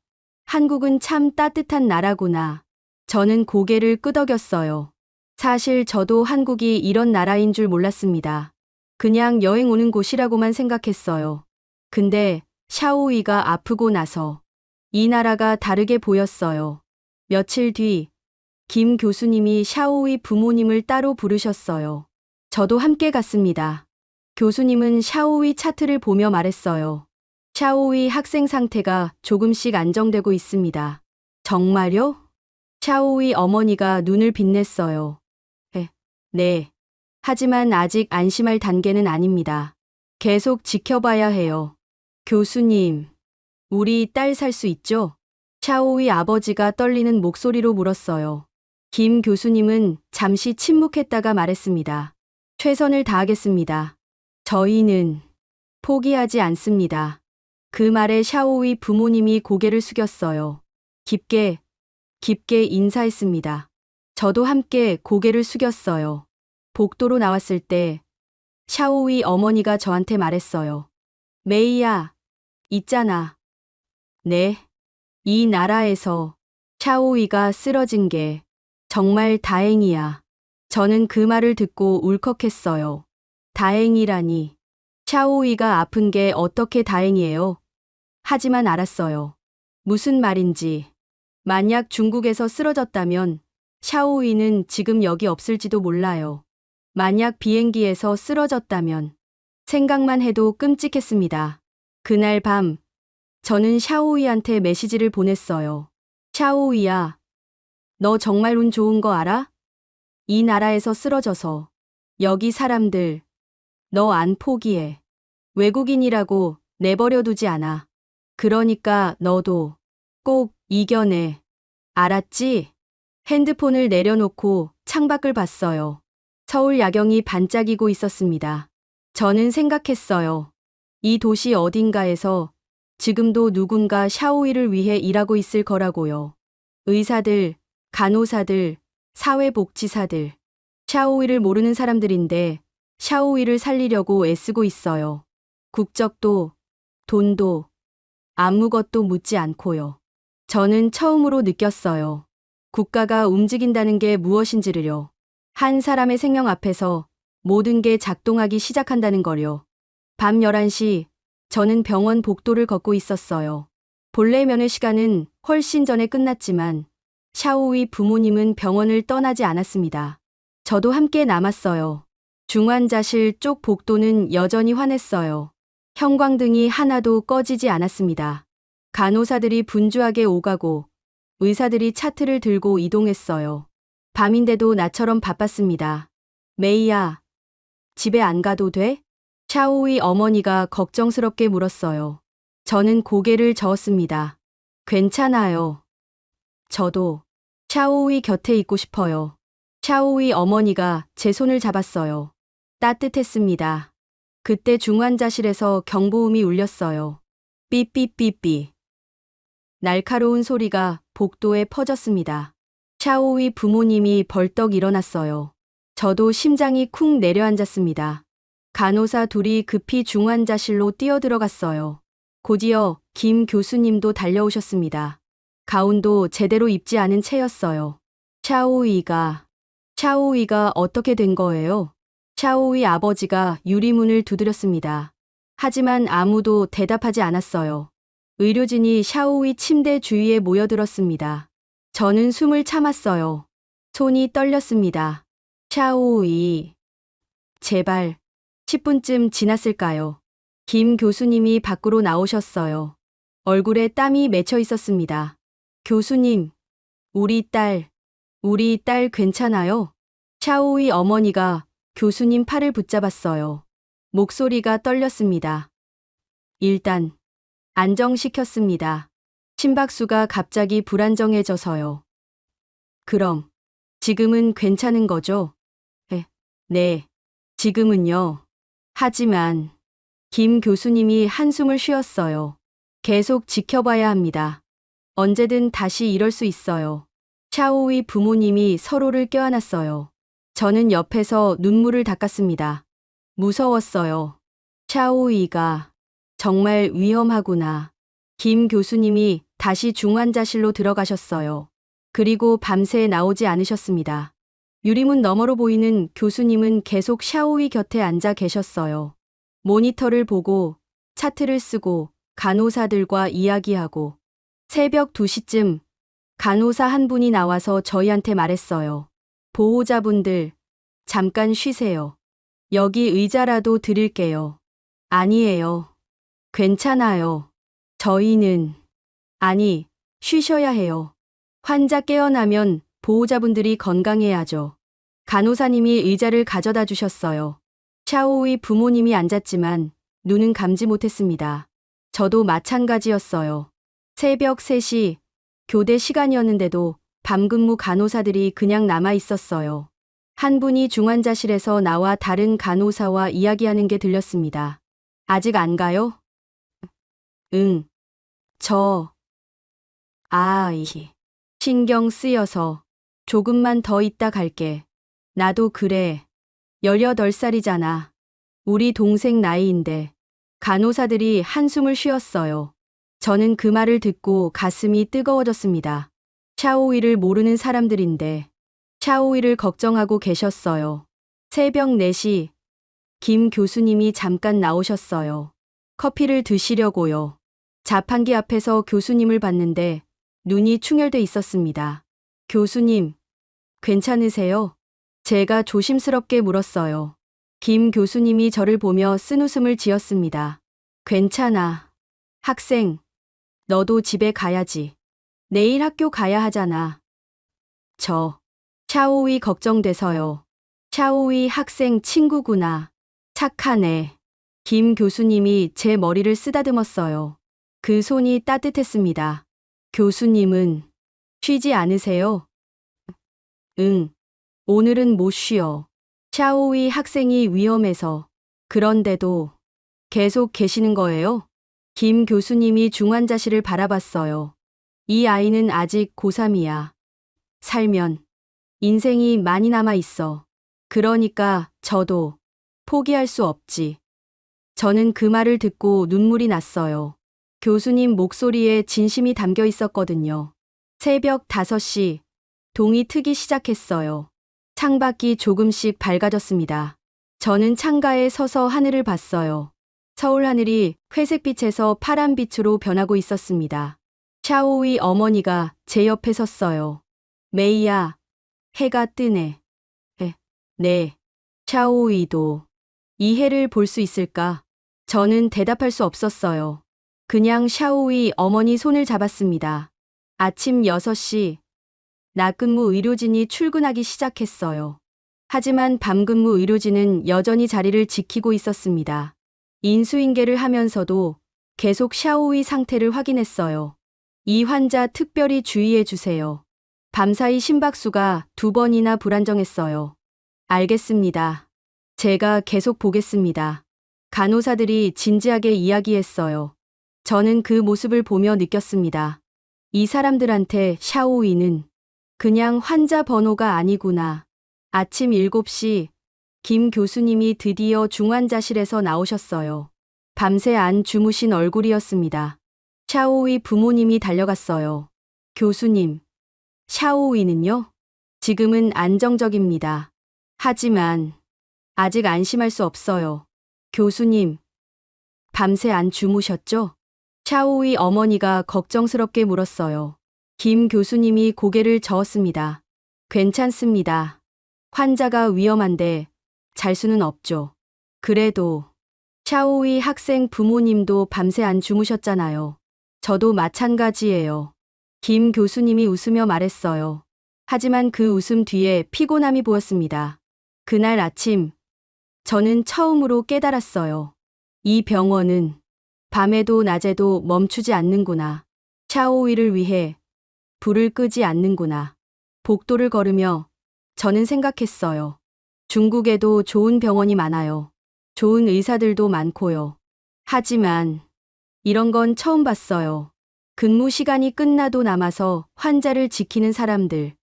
한국은 참 따뜻한 나라구나. 저는 고개를 끄덕였어요. 사실 저도 한국이 이런 나라인 줄 몰랐습니다. 그냥 여행 오는 곳이라고만 생각했어요. 근데 샤오위가 아프고 나서 이 나라가 다르게 보였어요. 며칠 뒤 김 교수님이 샤오위 부모님을 따로 부르셨어요. 저도 함께 갔습니다. 교수님은 샤오위 차트를 보며 말했어요. 샤오위 학생 상태가 조금씩 안정되고 있습니다. 정말요? 샤오위 어머니가 눈을 빛냈어요. 네. 하지만 아직 안심할 단계는 아닙니다. 계속 지켜봐야 해요. 교수님, 우리 딸 살 수 있죠? 샤오위 아버지가 떨리는 목소리로 물었어요. 김 교수님은 잠시 침묵했다가 말했습니다. 최선을 다하겠습니다. 저희는 포기하지 않습니다. 그 말에 샤오위 부모님이 고개를 숙였어요. 깊게 인사했습니다. 저도 함께 고개를 숙였어요. 복도로 나왔을 때 샤오위 어머니가 저한테 말했어요. 메이야, 있잖아. 네. 이 나라에서 샤오위가 쓰러진 게 정말 다행이야. 저는 그 말을 듣고 울컥했어요. 다행이라니. 샤오위가 아픈 게 어떻게 다행이에요? 하지만 알았어요. 무슨 말인지. 만약 중국에서 쓰러졌다면 샤오위는 지금 여기 없을지도 몰라요. 만약 비행기에서 쓰러졌다면 생각만 해도 끔찍했습니다. 그날 밤 저는 샤오위한테 메시지를 보냈어요. 샤오위야, 너 정말 운 좋은 거 알아? 이 나라에서 쓰러져서 여기 사람들 너 안 포기해. 외국인이라고 내버려 두지 않아. 그러니까 너도 꼭 이겨내. 알았지? 핸드폰을 내려놓고 창밖을 봤어요. 서울 야경이 반짝이고 있었습니다. 저는 생각했어요. 이 도시 어딘가에서 지금도 누군가 샤오이를 위해 일하고 있을 거라고요. 의사들, 간호사들, 사회복지사들. 샤오이를 모르는 사람들인데 샤오이를 살리려고 애쓰고 있어요. 국적도, 돈도, 아무것도 묻지 않고요. 저는 처음으로 느꼈어요. 국가가 움직인다는 게 무엇인지를요. 한 사람의 생명 앞에서 모든 게 작동하기 시작한다는 걸요. 밤 11시, 저는 병원 복도를 걷고 있었어요. 본래 면회 시간은 훨씬 전에 끝났지만 샤오이 부모님은 병원을 떠나지 않았습니다. 저도 함께 남았어요. 중환자실 쪽 복도는 여전히 환했어요. 형광등이 하나도 꺼지지 않았습니다. 간호사들이 분주하게 오가고 의사들이 차트를 들고 이동했어요. 밤인데도 나처럼 바빴습니다. 메이야, 집에 안 가도 돼? 샤오이 어머니가 걱정스럽게 물었어요. 저는 고개를 저었습니다. 괜찮아요. 저도 샤오이 곁에 있고 싶어요. 샤오이 어머니가 제 손을 잡았어요. 따뜻했습니다. 그때 중환자실에서 경보음이 울렸어요. 삐삐삐삐. 날카로운 소리가 복도에 퍼졌습니다. 샤오이 부모님이 벌떡 일어났어요. 저도 심장이 쿵 내려앉았습니다. 간호사 둘이 급히 중환자실로 뛰어들어갔어요. 곧이어 김 교수님도 달려오셨습니다. 가운도 제대로 입지 않은 채였어요. 샤오이가 어떻게 된 거예요? 샤오이 아버지가 유리문을 두드렸습니다. 하지만 아무도 대답하지 않았어요. 의료진이 샤오이 침대 주위에 모여들었습니다. 저는 숨을 참았어요. 손이 떨렸습니다. 샤오이. 제발 10분쯤 지났을까요? 김 교수님이 밖으로 나오셨어요. 얼굴에 땀이 맺혀 있었습니다. 교수님, 우리 딸 괜찮아요? 샤오이 어머니가 교수님 팔을 붙잡았어요. 목소리가 떨렸습니다. 일단 안정시켰습니다. 심박수가 갑자기 불안정해져서요. 그럼 지금은 괜찮은 거죠? 네, 지금은요. 하지만 김 교수님이 한숨을 쉬었어요. 계속 지켜봐야 합니다. 언제든 다시 이럴 수 있어요. 샤오이 부모님이 서로를 껴안았어요. 저는 옆에서 눈물을 닦았습니다. 무서웠어요. 샤오이가 정말 위험하구나. 김 교수님이 다시 중환자실로 들어가셨어요. 그리고 밤새 나오지 않으셨습니다. 유리문 너머로 보이는 교수님은 계속 샤오이 곁에 앉아 계셨어요. 모니터를 보고 차트를 쓰고 간호사들과 이야기하고 새벽 2시쯤 간호사 한 분이 나와서 저희한테 말했어요. 보호자분들, 잠깐 쉬세요. 여기 의자라도 드릴게요. 아니에요. 괜찮아요. 저희는, 쉬셔야 해요. 환자 깨어나면 보호자분들이 건강해야죠. 간호사님이 의자를 가져다 주셨어요. 샤오이 부모님이 앉았지만 눈은 감지 못했습니다. 저도 마찬가지였어요. 새벽 3시, 교대 시간이었는데도 밤근무 간호사들이 그냥 남아 있었어요. 한 분이 중환자실에서 나와 다른 간호사와 이야기하는 게 들렸습니다. 아직 안 가요? 응. 신경 쓰여서 조금만 더 있다 갈게. 나도 그래. 18살이잖아. 우리 동생 나이인데. 간호사들이 한숨을 쉬었어요. 저는 그 말을 듣고 가슴이 뜨거워졌습니다. 샤오이를 모르는 사람들인데 샤오이를 걱정하고 계셨어요. 새벽 4시 김 교수님이 잠깐 나오셨어요. 커피를 드시려고요. 자판기 앞에서 교수님을 봤는데 눈이 충혈돼 있었습니다. 교수님, 괜찮으세요? 제가 조심스럽게 물었어요. 김 교수님이 저를 보며 쓴웃음을 지었습니다. 괜찮아. 학생, 너도 집에 가야지. 내일 학교 가야 하잖아. 샤오이 걱정돼서요. 샤오이 학생 친구구나. 착하네. 김 교수님이 제 머리를 쓰다듬었어요. 그 손이 따뜻했습니다. 교수님은 쉬지 않으세요? 응. 오늘은 못 쉬어. 샤오이 학생이 위험해서. 그런데도 계속 계시는 거예요? 김 교수님이 중환자실을 바라봤어요. 이 아이는 아직 고3이야. 살면 인생이 많이 남아 있어. 그러니까 저도 포기할 수 없지. 저는 그 말을 듣고 눈물이 났어요. 교수님 목소리에 진심이 담겨 있었거든요. 새벽 5시, 동이 트기 시작했어요. 창밖이 조금씩 밝아졌습니다. 저는 창가에 서서 하늘을 봤어요. 서울 하늘이 회색빛에서 파란빛으로 변하고 있었습니다. 샤오이 어머니가 제 옆에 섰어요. 메이야, 해가 뜨네. 네. 샤오이도 이 해를 볼 수 있을까? 저는 대답할 수 없었어요. 그냥 샤오이 어머니 손을 잡았습니다. 아침 6시, 낮근무 의료진이 출근하기 시작했어요. 하지만 밤근무 의료진은 여전히 자리를 지키고 있었습니다. 인수인계를 하면서도 계속 샤오이 상태를 확인했어요. 이 환자 특별히 주의해 주세요. 밤사이 심박수가 2번이나 불안정했어요. 알겠습니다. 제가 계속 보겠습니다. 간호사들이 진지하게 이야기했어요. 저는 그 모습을 보며 느꼈습니다. 이 사람들한테 샤오이는 그냥 환자 번호가 아니구나. 아침 7시 김 교수님이 드디어 중환자실에서 나오셨어요. 밤새 안 주무신 얼굴이었습니다. 샤오이 부모님이 달려갔어요. 교수님, 샤오이는요? 지금은 안정적입니다. 하지만 아직 안심할 수 없어요. 교수님, 밤새 안 주무셨죠? 샤오이 어머니가 걱정스럽게 물었어요. 김 교수님이 고개를 저었습니다. 괜찮습니다. 환자가 위험한데 잘 수는 없죠. 그래도 샤오이 학생 부모님도 밤새 안 주무셨잖아요. 저도 마찬가지예요. 김 교수님이 웃으며 말했어요. 하지만 그 웃음 뒤에 피곤함이 보였습니다. 그날 아침, 저는 처음으로 깨달았어요. 이 병원은 밤에도 낮에도 멈추지 않는구나. 샤오이를 위해 불을 끄지 않는구나. 복도를 걸으며 저는 생각했어요. 중국에도 좋은 병원이 많아요. 좋은 의사들도 많고요. 하지만 이런 건 처음 봤어요. 근무 시간이 끝나도 남아서 환자를 지키는 사람들.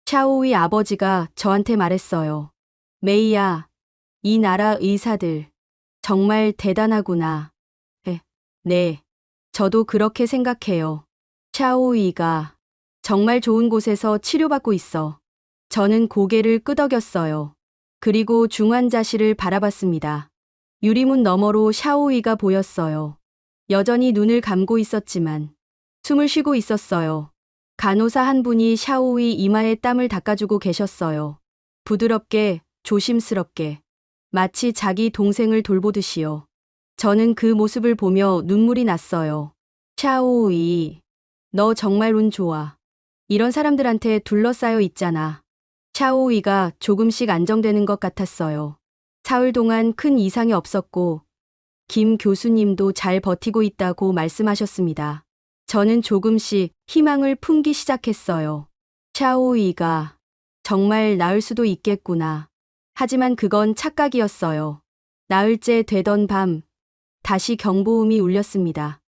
샤오이 아버지가 저한테 말했어요. 메이야, 이 나라 의사들 정말 대단하구나. 네, 저도 그렇게 생각해요. 샤오이가 정말 좋은 곳에서 치료받고 있어. 저는 고개를 끄덕였어요. 그리고 중환자실을 바라봤습니다. 유리문 너머로 샤오이가 보였어요. 여전히 눈을 감고 있었지만 숨을 쉬고 있었어요. 간호사 한 분이 샤오이 이마에 땀을 닦아주고 계셨어요. 부드럽게, 조심스럽게, 마치 자기 동생을 돌보듯이요. 저는 그 모습을 보며 눈물이 났어요. 샤오이, 너 정말 운 좋아. 이런 사람들한테 둘러싸여 있잖아. 샤오이가 조금씩 안정되는 것 같았어요. 사흘 동안 큰 이상이 없었고 김 교수님도 잘 버티고 있다고 말씀하셨습니다. 저는 조금씩 희망을 품기 시작했어요. 샤오이가 정말 나을 수도 있겠구나. 하지만 그건 착각이었어요. 나흘째 되던 밤, 다시 경보음이 울렸습니다.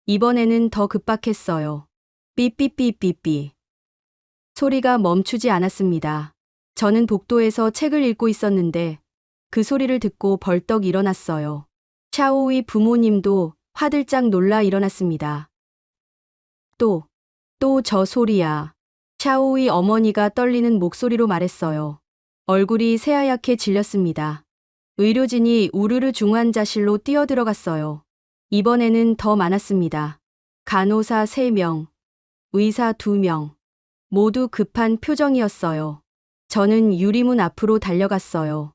이번에는 더 급박했어요. 삐삐삐삐삐. 소리가 멈추지 않았습니다. 저는 복도에서 책을 읽고 있었는데 그 소리를 듣고 벌떡 일어났어요. 샤오이 부모님도 화들짝 놀라 일어났습니다. 또 저 소리야. 샤오이 어머니가 떨리는 목소리로 말했어요. 얼굴이 새하얗게 질렸습니다. 의료진이 우르르 중환자실로 뛰어들어갔어요. 이번에는 더 많았습니다. 간호사 3명, 의사 2명, 모두 급한 표정이었어요. 저는 유리문 앞으로 달려갔어요.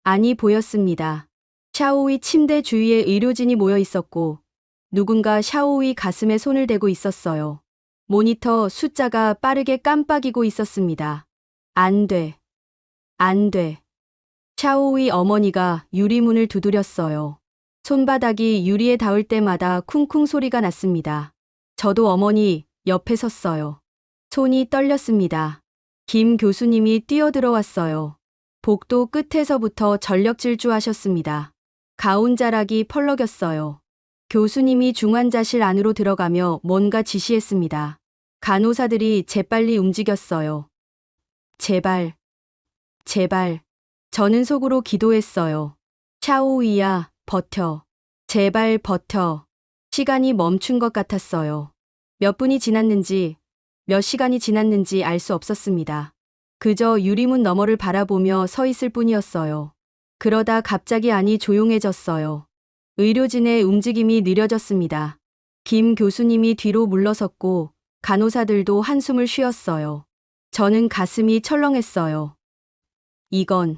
안이 보였습니다. 샤오이 침대 주위에 의료진이 모여 있었고 누군가 샤오이 가슴에 손을 대고 있었어요. 모니터 숫자가 빠르게 깜빡이고 있었습니다. 안 돼. 안 돼. 샤오이 어머니가 유리문을 두드렸어요. 손바닥이 유리에 닿을 때마다 쿵쿵 소리가 났습니다. 저도 어머니 옆에 섰어요. 손이 떨렸습니다. 김 교수님이 뛰어들어왔어요. 복도 끝에서부터 전력 질주하셨습니다. 가운 자락이 펄럭였어요. 교수님이 중환자실 안으로 들어가며 뭔가 지시했습니다. 간호사들이 재빨리 움직였어요. 제발, 제발. 저는 속으로 기도했어요. 샤오이야, 버텨. 제발 버텨. 시간이 멈춘 것 같았어요. 몇 분이 지났는지, 몇 시간이 지났는지 알 수 없었습니다. 그저 유리문 너머를 바라보며 서 있을 뿐이었어요. 그러다 갑자기 안이 조용해졌어요. 의료진의 움직임이 느려졌습니다. 김 교수님이 뒤로 물러섰고 간호사들도 한숨을 쉬었어요. 저는 가슴이 철렁했어요. 이건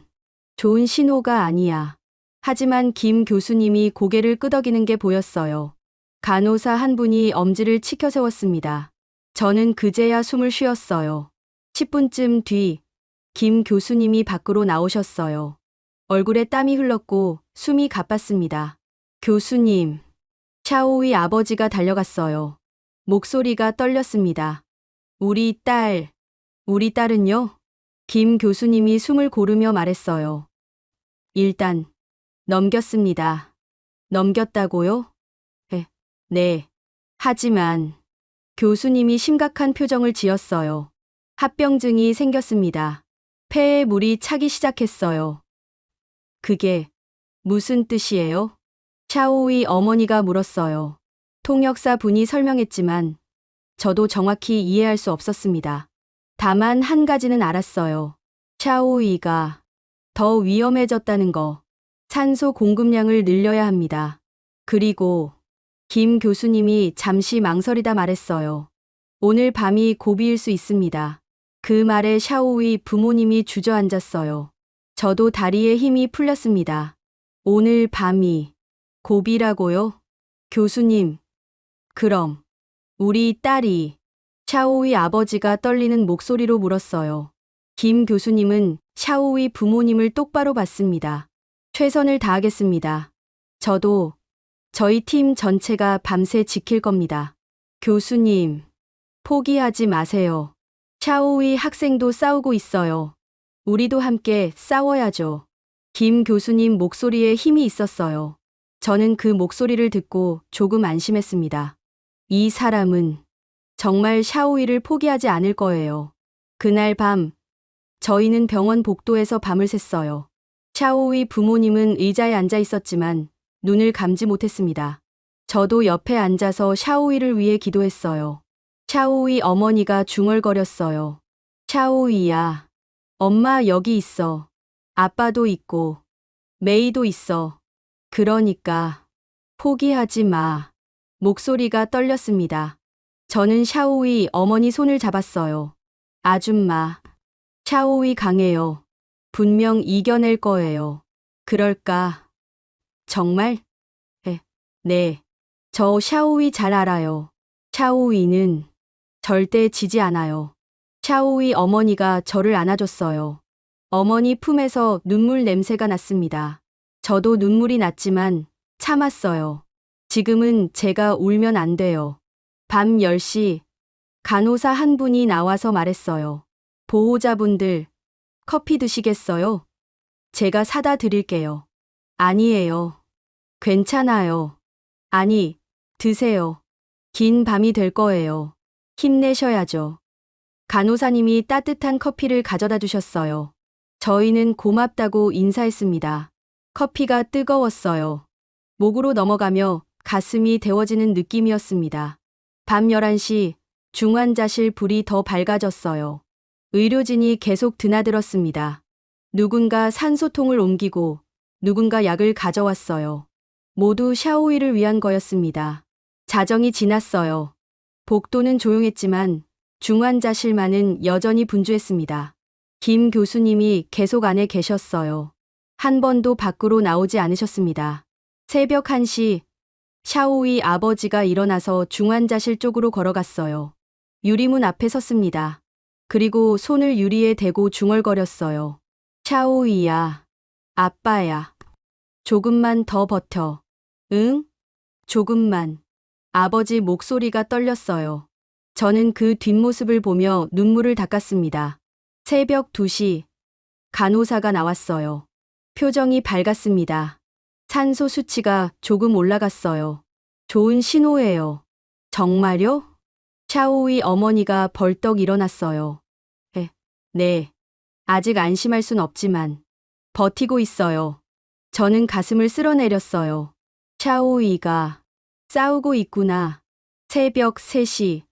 좋은 신호가 아니야. 하지만 김 교수님이 고개를 끄덕이는 게 보였어요. 간호사 한 분이 엄지를 치켜 세웠습니다. 저는 그제야 숨을 쉬었어요. 10분쯤 뒤, 김 교수님이 밖으로 나오셨어요. 얼굴에 땀이 흘렀고 숨이 가빴습니다. 교수님, 샤오이 아버지가 달려갔어요. 목소리가 떨렸습니다. 우리 딸은요? 김 교수님이 숨을 고르며 말했어요. 일단, 넘겼습니다. 넘겼다고요? 네. 하지만, 교수님이 심각한 표정을 지었어요. 합병증이 생겼습니다. 폐에 물이 차기 시작했어요. 그게 무슨 뜻이에요? 샤오이 어머니가 물었어요. 통역사 분이 설명했지만 저도 정확히 이해할 수 없었습니다. 다만 한 가지는 알았어요. 샤오이가 더 위험해졌다는 거. 산소 공급량을 늘려야 합니다. 그리고 김 교수님이 잠시 망설이다 말했어요. 오늘 밤이 고비일 수 있습니다. 그 말에 샤오이 부모님이 주저앉았어요. 저도 다리에 힘이 풀렸습니다. 오늘 밤이 고비라고요? 교수님, 그럼 우리 딸이 샤오이 아버지가 떨리는 목소리로 물었어요. 김 교수님은 샤오이 부모님을 똑바로 봤습니다. 최선을 다하겠습니다. 저도 저희 팀 전체가 밤새 지킬 겁니다. 교수님, 포기하지 마세요. 샤오이 학생도 싸우고 있어요. 우리도 함께 싸워야죠. 김 교수님 목소리에 힘이 있었어요. 저는 그 목소리를 듣고 조금 안심했습니다. 이 사람은 정말 샤오이를 포기하지 않을 거예요. 그날 밤, 저희는 병원 복도에서 밤을 샜어요. 샤오이 부모님은 의자에 앉아 있었지만 눈을 감지 못했습니다. 저도 옆에 앉아서 샤오이를 위해 기도했어요. 샤오이 어머니가 중얼거렸어요. 샤오이야, 엄마 여기 있어. 아빠도 있고, 메이도 있어. 그러니까 포기하지 마. 목소리가 떨렸습니다. 저는 샤오이 어머니 손을 잡았어요. 아줌마, 샤오이 강해요. 분명 이겨낼 거예요. 그럴까? 정말? 네. 저 샤오이 잘 알아요. 샤오이는 절대 지지 않아요. 샤오이 어머니가 저를 안아줬어요. 어머니 품에서 눈물 냄새가 났습니다. 저도 눈물이 났지만 참았어요. 지금은 제가 울면 안 돼요. 밤 10시 간호사 한 분이 나와서 말했어요. 보호자분들, 커피 드시겠어요? 제가 사다 드릴게요. 아니에요. 괜찮아요. 아니, 드세요. 긴 밤이 될 거예요. 힘내셔야죠. 간호사님이 따뜻한 커피를 가져다 주셨어요. 저희는 고맙다고 인사했습니다. 커피가 뜨거웠어요. 목으로 넘어가며 가슴이 데워지는 느낌이었습니다. 밤 11시 중환자실 불이 더 밝아졌어요. 의료진이 계속 드나들었습니다. 누군가 산소통을 옮기고 누군가 약을 가져왔어요. 모두 샤오이를 위한 거였습니다. 자정이 지났어요. 복도는 조용했지만 중환자실만은 여전히 분주했습니다. 김 교수님이 계속 안에 계셨어요. 한 번도 밖으로 나오지 않으셨습니다. 새벽 1시 샤오이 아버지가 일어나서 중환자실 쪽으로 걸어갔어요. 유리문 앞에 섰습니다. 그리고 손을 유리에 대고 중얼거렸어요. 샤오이야, 아빠야. 조금만 더 버텨. 응? 조금만. 아버지 목소리가 떨렸어요. 저는 그 뒷모습을 보며 눈물을 닦았습니다. 새벽 2시 간호사가 나왔어요. 표정이 밝았습니다. 산소 수치가 조금 올라갔어요. 좋은 신호예요. 정말요? 샤오이 어머니가 벌떡 일어났어요. 네. 아직 안심할 순 없지만 버티고 있어요. 저는 가슴을 쓸어내렸어요. 샤오이가 싸우고 있구나. 새벽 3시,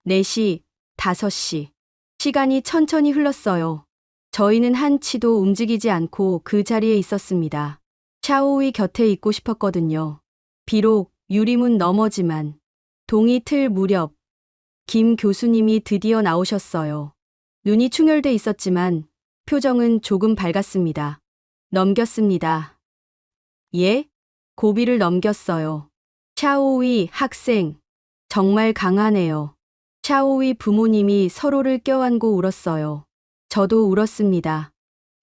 4시, 5시. 시간이 천천히 흘렀어요. 저희는 한치도 움직이지 않고 그 자리에 있었습니다. 샤오이 곁에 있고 싶었거든요. 비록 유리문 너머지만. 동이 틀 무렵 김 교수님이 드디어 나오셨어요. 눈이 충혈돼 있었지만 표정은 조금 밝았습니다. 넘겼습니다. 예? 고비를 넘겼어요. 샤오이 학생, 정말 강하네요. 샤오이 부모님이 서로를 껴안고 울었어요. 저도 울었습니다.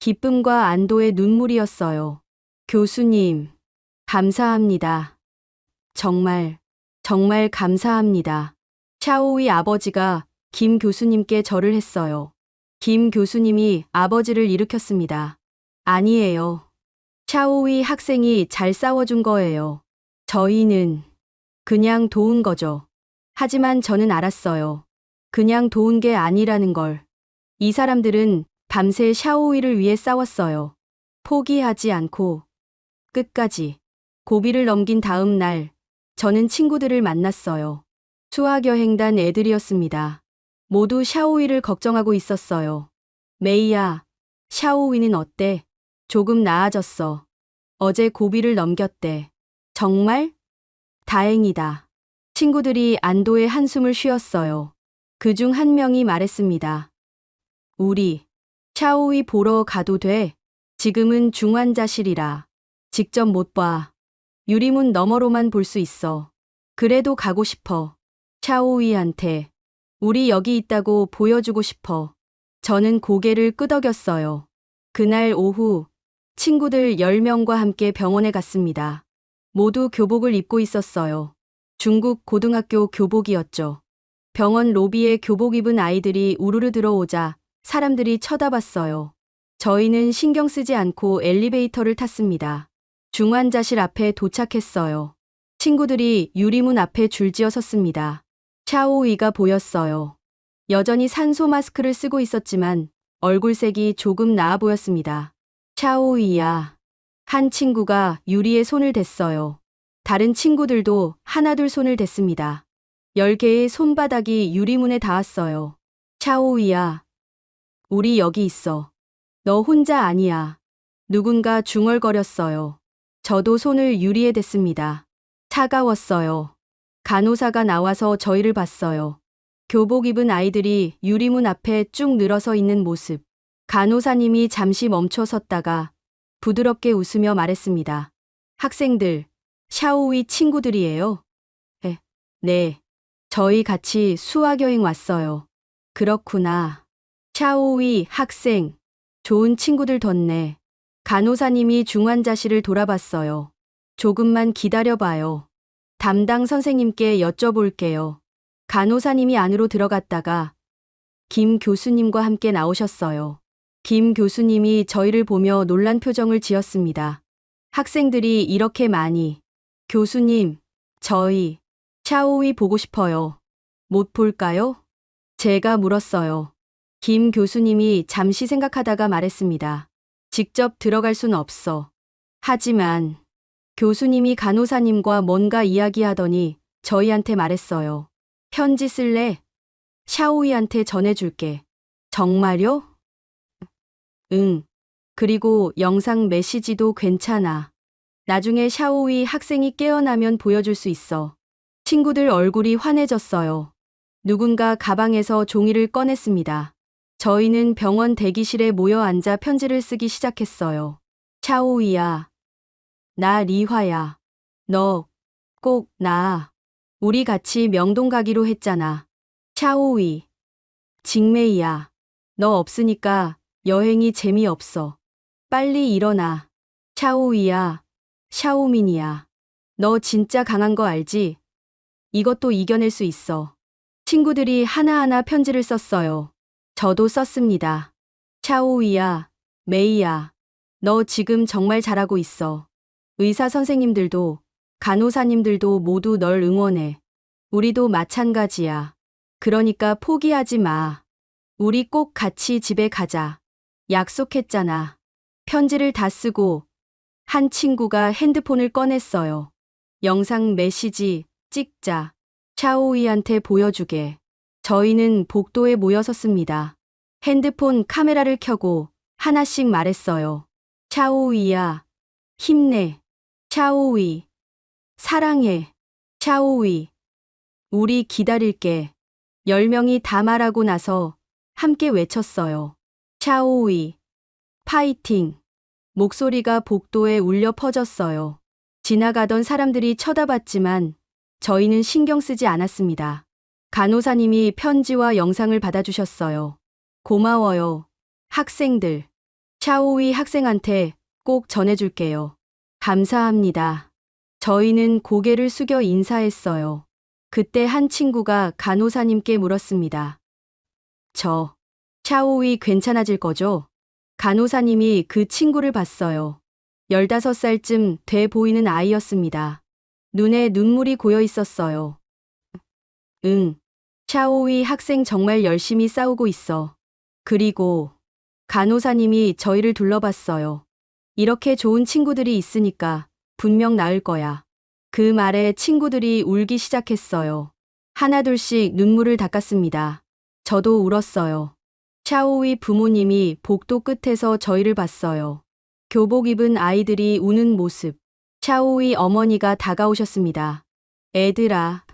기쁨과 안도의 눈물이었어요. 교수님, 감사합니다. 정말 감사합니다. 샤오이 아버지가 김 교수님께 절을 했어요. 김 교수님이 아버지를 일으켰습니다. 아니에요. 샤오이 학생이 잘 싸워준 거예요. 저희는 그냥 도운 거죠. 하지만 저는 알았어요. 그냥 도운 게 아니라는 걸. 이 사람들은 밤새 샤오이를 위해 싸웠어요. 포기하지 않고 끝까지. 고비를 넘긴 다음 날, 저는 친구들을 만났어요. 수학여행단 애들이었습니다. 모두 샤오이를 걱정하고 있었어요. 메이야, 샤오이는 어때? 조금 나아졌어. 어제 고비를 넘겼대. 정말? 다행이다. 친구들이 안도의 한숨을 쉬었어요. 그중 한 명이 말했습니다. 우리 샤오이 보러 가도 돼? 지금은 중환자실이라. 직접 못 봐. 유리문 너머로만 볼 수 있어. 그래도 가고 싶어. 샤오이한테 우리 여기 있다고 보여주고 싶어. 저는 고개를 끄덕였어요. 그날 오후 친구들 10명과 함께 병원에 갔습니다. 모두 교복을 입고 있었어요. 중국 고등학교 교복이었죠. 병원 로비에 교복 입은 아이들이 우르르 들어오자 사람들이 쳐다봤어요. 저희는 신경 쓰지 않고 엘리베이터를 탔습니다. 중환자실 앞에 도착했어요. 친구들이 유리문 앞에 줄지어 섰습니다. 샤오이가 보였어요. 여전히 산소 마스크를 쓰고 있었지만 얼굴색이 조금 나아 보였습니다. 샤오이야. 한 친구가 유리에 손을 댔어요. 다른 친구들도 하나둘 손을 댔습니다. 10개의 손바닥이 유리문에 닿았어요. 샤오이야. 우리 여기 있어. 너 혼자 아니야. 누군가 중얼거렸어요. 저도 손을 유리에 댔습니다. 차가웠어요. 간호사가 나와서 저희를 봤어요. 교복 입은 아이들이 유리문 앞에 쭉 늘어서 있는 모습. 간호사님이 잠시 멈춰 섰다가 부드럽게 웃으며 말했습니다. 학생들, 샤오이 친구들이에요? 네. 저희 같이 수학여행 왔어요. 그렇구나. 샤오이 학생, 좋은 친구들 뒀네. 간호사님이 중환자실을 돌아봤어요. 조금만 기다려봐요. 담당 선생님께 여쭤볼게요. 간호사님이 안으로 들어갔다가 김 교수님과 함께 나오셨어요. 김 교수님이 저희를 보며 놀란 표정을 지었습니다. 학생들이 이렇게 많이. 교수님, 저희 샤오이 보고 싶어요. 못 볼까요? 제가 물었어요. 김 교수님이 잠시 생각하다가 말했습니다. 직접 들어갈 순 없어. 하지만 교수님이 간호사님과 뭔가 이야기하더니 저희한테 말했어요. 편지 쓸래? 샤오이한테 전해줄게. 정말요? 응. 그리고 영상 메시지도 괜찮아. 나중에 샤오이 학생이 깨어나면 보여줄 수 있어. 친구들 얼굴이 환해졌어요. 누군가 가방에서 종이를 꺼냈습니다. 저희는 병원 대기실에 모여 앉아 편지를 쓰기 시작했어요. 샤오이야. 나 리화야. 너 꼭 나. 우리 같이 명동 가기로 했잖아. 샤오이. 징메이야. 너 없으니까 여행이 재미없어. 빨리 일어나. 샤오이야. 샤오민이야. 너 진짜 강한 거 알지? 이것도 이겨낼 수 있어. 친구들이 하나하나 편지를 썼어요. 저도 썼습니다. 샤오이야, 메이야. 너 지금 정말 잘하고 있어. 의사 선생님들도, 간호사님들도 모두 널 응원해. 우리도 마찬가지야. 그러니까 포기하지 마. 우리 꼭 같이 집에 가자. 약속했잖아. 편지를 다 쓰고 한 친구가 핸드폰을 꺼냈어요. 영상 메시지 찍자. 샤오이한테 보여주게. 저희는 복도에 모여 섰습니다. 핸드폰 카메라를 켜고 하나씩 말했어요. 샤오이야, 힘내. 샤오이, 사랑해. 샤오이, 우리 기다릴게. 10명이 다 말하고 나서 함께 외쳤어요. 샤오이, 파이팅. 목소리가 복도에 울려 퍼졌어요. 지나가던 사람들이 쳐다봤지만 저희는 신경 쓰지 않았습니다. 간호사님이 편지와 영상을 받아주셨어요. 고마워요. 학생들. 샤오이 학생한테 꼭 전해줄게요. 감사합니다. 저희는 고개를 숙여 인사했어요. 그때 한 친구가 간호사님께 물었습니다. 샤오이 괜찮아질 거죠? 간호사님이 그 친구를 봤어요. 15살쯤 돼 보이는 아이였습니다. 눈에 눈물이 고여 있었어요. 응. 샤오이 학생 정말 열심히 싸우고 있어. 그리고 간호사님이 저희를 둘러봤어요. 이렇게 좋은 친구들이 있으니까 분명 나을 거야. 그 말에 친구들이 울기 시작했어요. 하나둘씩 눈물을 닦았습니다. 저도 울었어요. 샤오이 부모님이 복도 끝에서 저희를 봤어요. 교복 입은 아이들이 우는 모습. 샤오이 어머니가 다가오셨습니다. 애들아.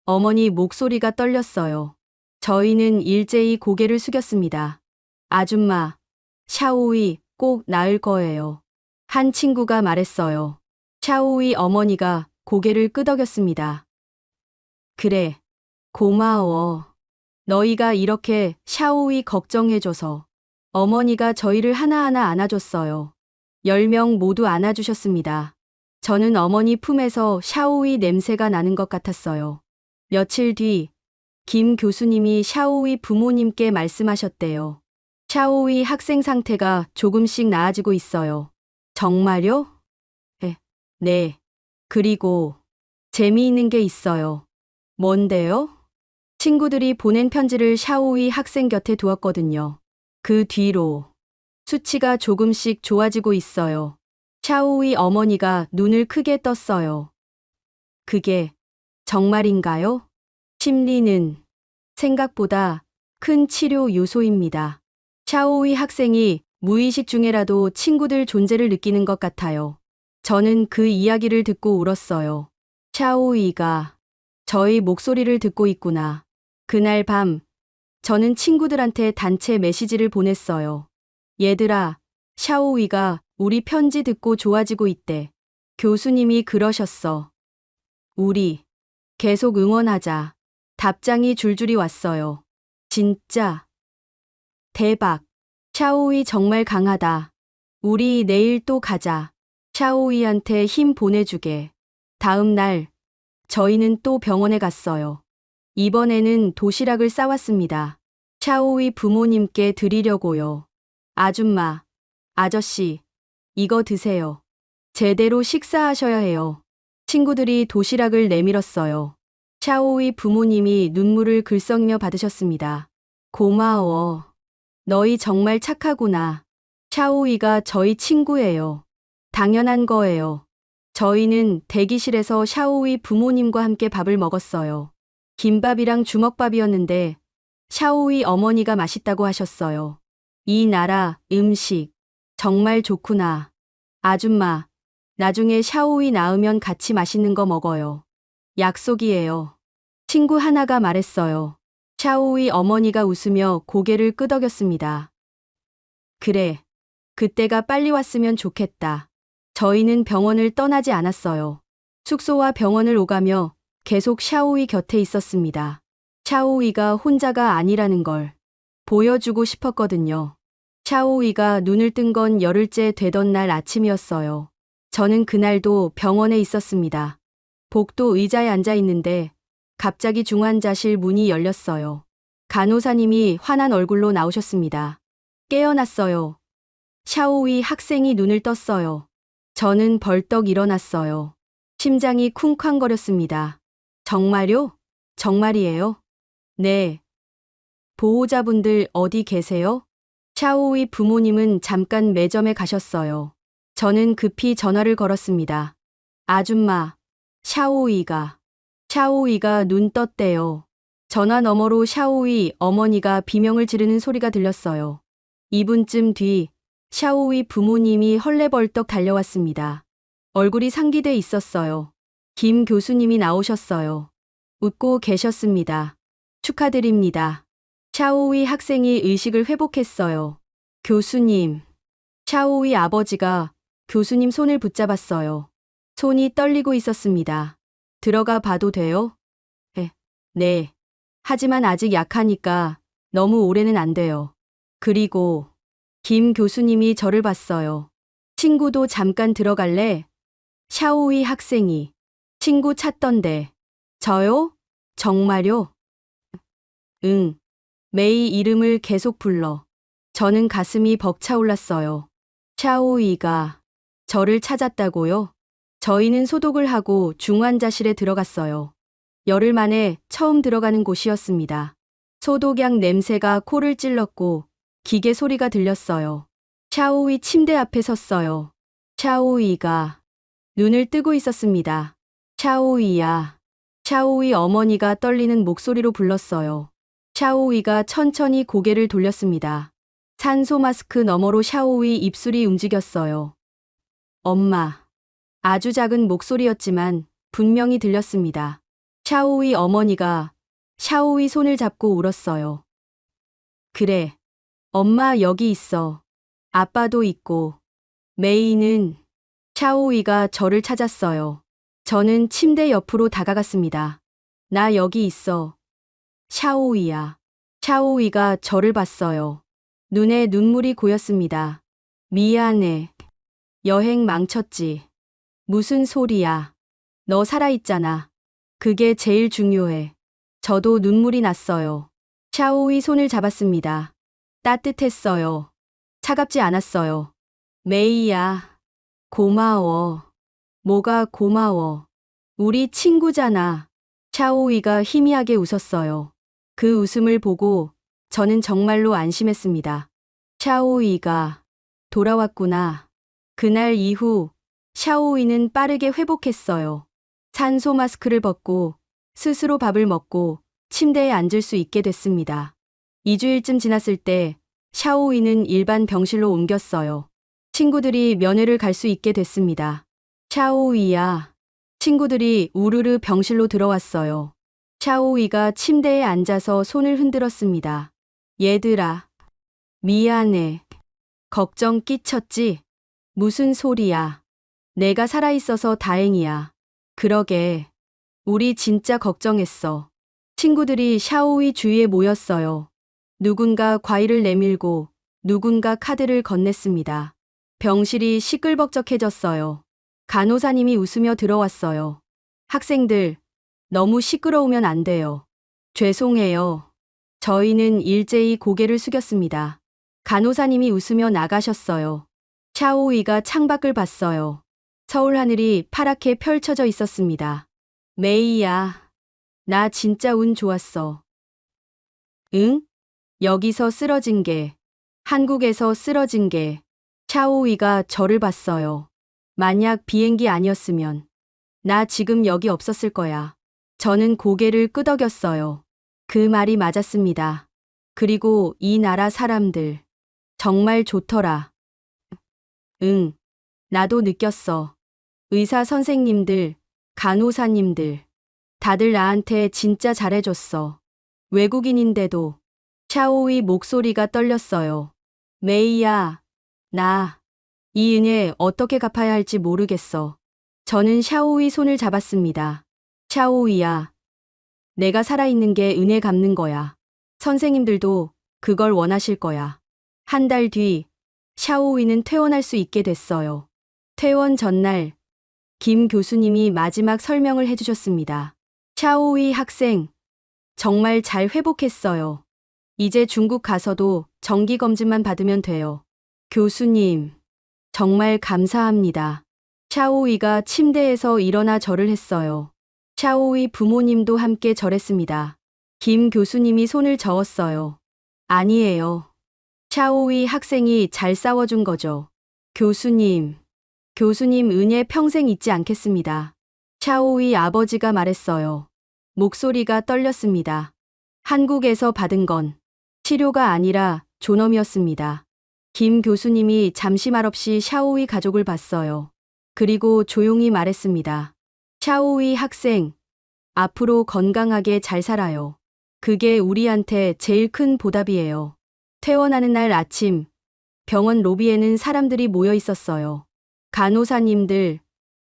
어머니 목소리가 떨렸어요. 저희는 일제히 고개를 숙였습니다. 아줌마, 샤오이 꼭 나을 거예요. 한 친구가 말했어요. 샤오이 어머니가 고개를 끄덕였습니다. 그래, 고마워. 너희가 이렇게 샤오이 걱정해줘서. 어머니가 저희를 하나하나 안아줬어요. 10명 모두 안아주셨습니다. 저는 어머니 품에서 샤오이 냄새가 나는 것 같았어요. 며칠 뒤, 김 교수님이 샤오이 부모님께 말씀하셨대요. 샤오이 학생 상태가 조금씩 나아지고 있어요. 정말요? 네. 그리고 재미있는 게 있어요. 뭔데요? 친구들이 보낸 편지를 샤오이 학생 곁에 두었거든요. 그 뒤로 수치가 조금씩 좋아지고 있어요. 샤오이 어머니가 눈을 크게 떴어요. 그게 정말인가요? 심리는 생각보다 큰 치료 요소입니다. 샤오이 학생이 무의식 중에라도 친구들 존재를 느끼는 것 같아요. 저는 그 이야기를 듣고 울었어요. 샤오이가 저희 목소리를 듣고 있구나. 그날 밤, 저는 친구들한테 단체 메시지를 보냈어요. 얘들아, 샤오이가 우리 편지 듣고 좋아지고 있대. 교수님이 그러셨어. 우리 계속 응원하자. 답장이 줄줄이 왔어요. 진짜 대박. 샤오이 정말 강하다. 우리 내일 또 가자. 샤오이한테 힘 보내주게. 다음 날 저희는 또 병원에 갔어요. 이번에는 도시락을 싸왔습니다. 샤오이 부모님께 드리려고요. 아줌마, 아저씨, 이거 드세요. 제대로 식사하셔야 해요. 친구들이 도시락을 내밀었어요. 샤오이 부모님이 눈물을 글썽이며 받으셨습니다. 고마워. 너희 정말 착하구나. 샤오이가 저희 친구예요. 당연한 거예요. 저희는 대기실에서 샤오이 부모님과 함께 밥을 먹었어요. 김밥이랑 주먹밥이었는데 샤오이 어머니가 맛있다고 하셨어요. 이 나라 음식 정말 좋구나. 아줌마, 나중에 샤오이 낳으면 같이 맛있는 거 먹어요. 약속이에요. 친구 하나가 말했어요. 샤오이 어머니가 웃으며 고개를 끄덕였습니다. 그래, 그때가 빨리 왔으면 좋겠다. 저희는 병원을 떠나지 않았어요. 숙소와 병원을 오가며 계속 샤오이 곁에 있었습니다. 샤오이가 혼자가 아니라는 걸 보여주고 싶었거든요. 샤오이가 눈을 뜬 건 열흘째 되던 날 아침이었어요. 저는 그날도 병원에 있었습니다. 복도 의자에 앉아 있는데 갑자기 중환자실 문이 열렸어요. 간호사님이 환한 얼굴로 나오셨습니다. 깨어났어요. 샤오이 학생이 눈을 떴어요. 저는 벌떡 일어났어요. 심장이 쿵쾅거렸습니다. 정말요? 정말이에요? 네. 보호자분들 어디 계세요? 샤오이 부모님은 잠깐 매점에 가셨어요. 저는 급히 전화를 걸었습니다. 아줌마, 샤오이가 눈 떴대요. 전화 너머로 샤오이 어머니가 비명을 지르는 소리가 들렸어요. 2분쯤 뒤 샤오이 부모님이 헐레벌떡 달려왔습니다. 얼굴이 상기돼 있었어요. 김 교수님이 나오셨어요. 웃고 계셨습니다. 축하드립니다. 샤오이 학생이 의식을 회복했어요. 교수님. 샤오이 아버지가 교수님 손을 붙잡았어요. 손이 떨리고 있었습니다. 들어가 봐도 돼요? 네. 하지만 아직 약하니까 너무 오래는 안 돼요. 그리고 김 교수님이 저를 봤어요. 친구도 잠깐 들어갈래? 샤오이 학생이. 친구 찾던데. 저요? 정말요? 응. 메이 이름을 계속 불러. 저는 가슴이 벅차올랐어요. 샤오이가 저를 찾았다고요? 저희는 소독을 하고 중환자실에 들어갔어요. 열흘 만에 처음 들어가는 곳이었습니다. 소독약 냄새가 코를 찔렀고 기계 소리가 들렸어요. 샤오이 침대 앞에 섰어요. 샤오이가 눈을 뜨고 있었습니다. 샤오이야. 샤오이 어머니가 떨리는 목소리로 불렀어요. 샤오이가 천천히 고개를 돌렸습니다. 산소 마스크 너머로 샤오이 입술이 움직였어요. 엄마. 아주 작은 목소리였지만 분명히 들렸습니다. 샤오이 어머니가 샤오이 손을 잡고 울었어요. 그래. 엄마 여기 있어. 아빠도 있고. 메이는 샤오이가 저를 찾았어요. 저는 침대 옆으로 다가갔습니다. 나 여기 있어. 샤오이야. 샤오이가 저를 봤어요. 눈에 눈물이 고였습니다. 미안해. 여행 망쳤지. 무슨 소리야. 너 살아있잖아. 그게 제일 중요해. 저도 눈물이 났어요. 샤오이 손을 잡았습니다. 따뜻했어요. 차갑지 않았어요. 메이야. 고마워. 뭐가 고마워. 우리 친구잖아. 샤오이가 희미하게 웃었어요. 그 웃음을 보고 저는 정말로 안심했습니다. 샤오이가 돌아왔구나. 그날 이후 샤오이는 빠르게 회복했어요. 산소 마스크를 벗고 스스로 밥을 먹고 침대에 앉을 수 있게 됐습니다. 2주일쯤 지났을 때 샤오이는 일반 병실로 옮겼어요. 친구들이 면회를 갈 수 있게 됐습니다. 샤오이야. 친구들이 우르르 병실로 들어왔어요. 샤오이가 침대에 앉아서 손을 흔들었습니다. 얘들아. 미안해. 걱정 끼쳤지? 무슨 소리야. 내가 살아있어서 다행이야. 그러게. 우리 진짜 걱정했어. 친구들이 샤오이 주위에 모였어요. 누군가 과일을 내밀고 누군가 카드를 건넸습니다. 병실이 시끌벅적해졌어요. 간호사님이 웃으며 들어왔어요. 학생들, 너무 시끄러우면 안 돼요. 죄송해요. 저희는 일제히 고개를 숙였습니다. 간호사님이 웃으며 나가셨어요. 샤오이가 창밖을 봤어요. 서울 하늘이 파랗게 펼쳐져 있었습니다. 메이야, 나 진짜 운 좋았어. 응? 여기서 쓰러진 게, 한국에서 쓰러진 게, 샤오이가 저를 봤어요. 만약 비행기 아니었으면, 나 지금 여기 없었을 거야. 저는 고개를 끄덕였어요. 그 말이 맞았습니다. 그리고 이 나라 사람들, 정말 좋더라. 응, 나도 느꼈어. 의사 선생님들, 간호사님들, 다들 나한테 진짜 잘해줬어. 외국인인데도. 샤오이 목소리가 떨렸어요. 메이야, 이 은혜 어떻게 갚아야 할지 모르겠어. 저는 샤오이 손을 잡았습니다. 샤오이야, 내가 살아있는 게 은혜 갚는 거야. 선생님들도 그걸 원하실 거야. 한 달 뒤, 샤오이는 퇴원할 수 있게 됐어요. 퇴원 전날, 김 교수님이 마지막 설명을 해주셨습니다. 샤오이 학생, 정말 잘 회복했어요. 이제 중국 가서도 정기검진만 받으면 돼요. 교수님, 정말 감사합니다. 샤오이가 침대에서 일어나 절을 했어요. 샤오이 부모님도 함께 절했습니다. 김 교수님이 손을 저었어요. 아니에요. 샤오이 학생이 잘 싸워준 거죠. 교수님 은혜 평생 잊지 않겠습니다. 샤오이 아버지가 말했어요. 목소리가 떨렸습니다. 한국에서 받은 건 치료가 아니라 존엄이었습니다. 김 교수님이 잠시 말없이 샤오이 가족을 봤어요. 그리고 조용히 말했습니다. 샤오이 학생, 앞으로 건강하게 잘 살아요. 그게 우리한테 제일 큰 보답이에요. 퇴원하는 날 아침, 병원 로비에는 사람들이 모여 있었어요. 간호사님들,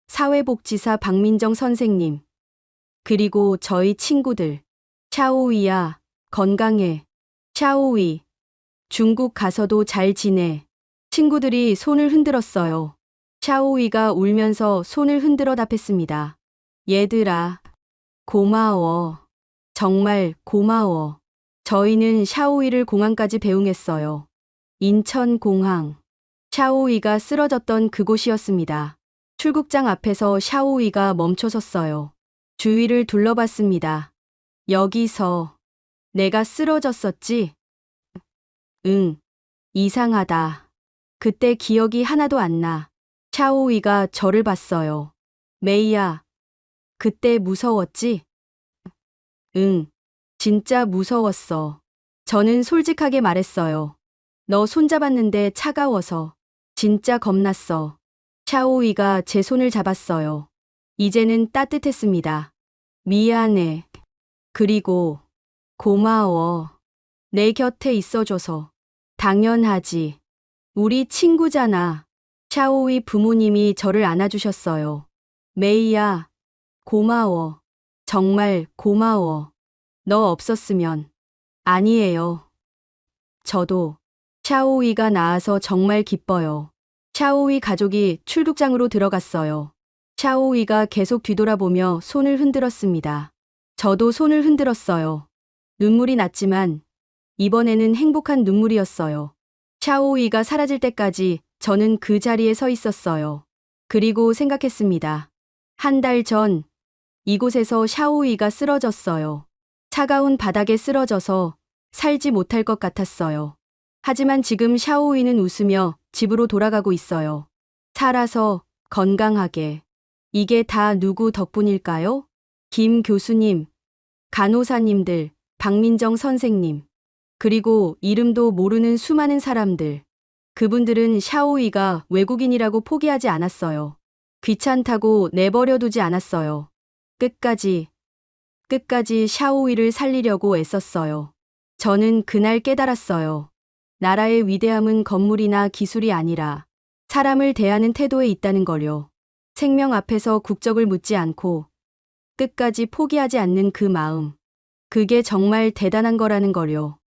사회복지사 박민정 선생님, 그리고 저희 친구들. 샤오이야, 건강해. 샤오이, 중국 가서도 잘 지내. 친구들이 손을 흔들었어요. 샤오이가 울면서 손을 흔들어 답했습니다. 얘들아, 고마워. 정말 고마워. 저희는 샤오이를 공항까지 배웅했어요. 인천공항. 샤오이가 쓰러졌던 그곳이었습니다. 출국장 앞에서 샤오이가 멈춰섰어요. 주위를 둘러봤습니다. 여기서 내가 쓰러졌었지? 응. 이상하다. 그때 기억이 하나도 안 나. 샤오이가 저를 봤어요. 메이야, 그때 무서웠지? 응. 진짜 무서웠어. 저는 솔직하게 말했어요. 너 손잡았는데 차가워서. 진짜 겁났어. 샤오이가 제 손을 잡았어요. 이제는 따뜻했습니다. 미안해. 그리고 고마워. 내 곁에 있어줘서. 당연하지. 우리 친구잖아. 샤오이 부모님이 저를 안아주셨어요. 메이야, 고마워. 정말 고마워. 너 없었으면. 아니에요. 저도. 샤오이가 나아서 정말 기뻐요. 샤오이 가족이 출국장으로 들어갔어요. 샤오이가 계속 뒤돌아보며 손을 흔들었습니다. 저도 손을 흔들었어요. 눈물이 났지만 이번에는 행복한 눈물이었어요. 샤오이가 사라질 때까지 저는 그 자리에 서 있었어요. 그리고 생각했습니다. 한 달 전 이곳에서 샤오이가 쓰러졌어요. 차가운 바닥에 쓰러져서 살지 못할 것 같았어요. 하지만 지금 샤오이는 웃으며 집으로 돌아가고 있어요. 살아서 건강하게. 이게 다 누구 덕분일까요? 김 교수님, 간호사님들, 박민정 선생님, 그리고 이름도 모르는 수많은 사람들. 그분들은 샤오이가 외국인이라고 포기하지 않았어요. 귀찮다고 내버려 두지 않았어요. 끝까지 샤오이를 살리려고 애썼어요. 저는 그날 깨달았어요. 나라의 위대함은 건물이나 기술이 아니라 사람을 대하는 태도에 있다는 걸요. 생명 앞에서 국적을 묻지 않고 끝까지 포기하지 않는 그 마음. 그게 정말 대단한 거라는 걸요.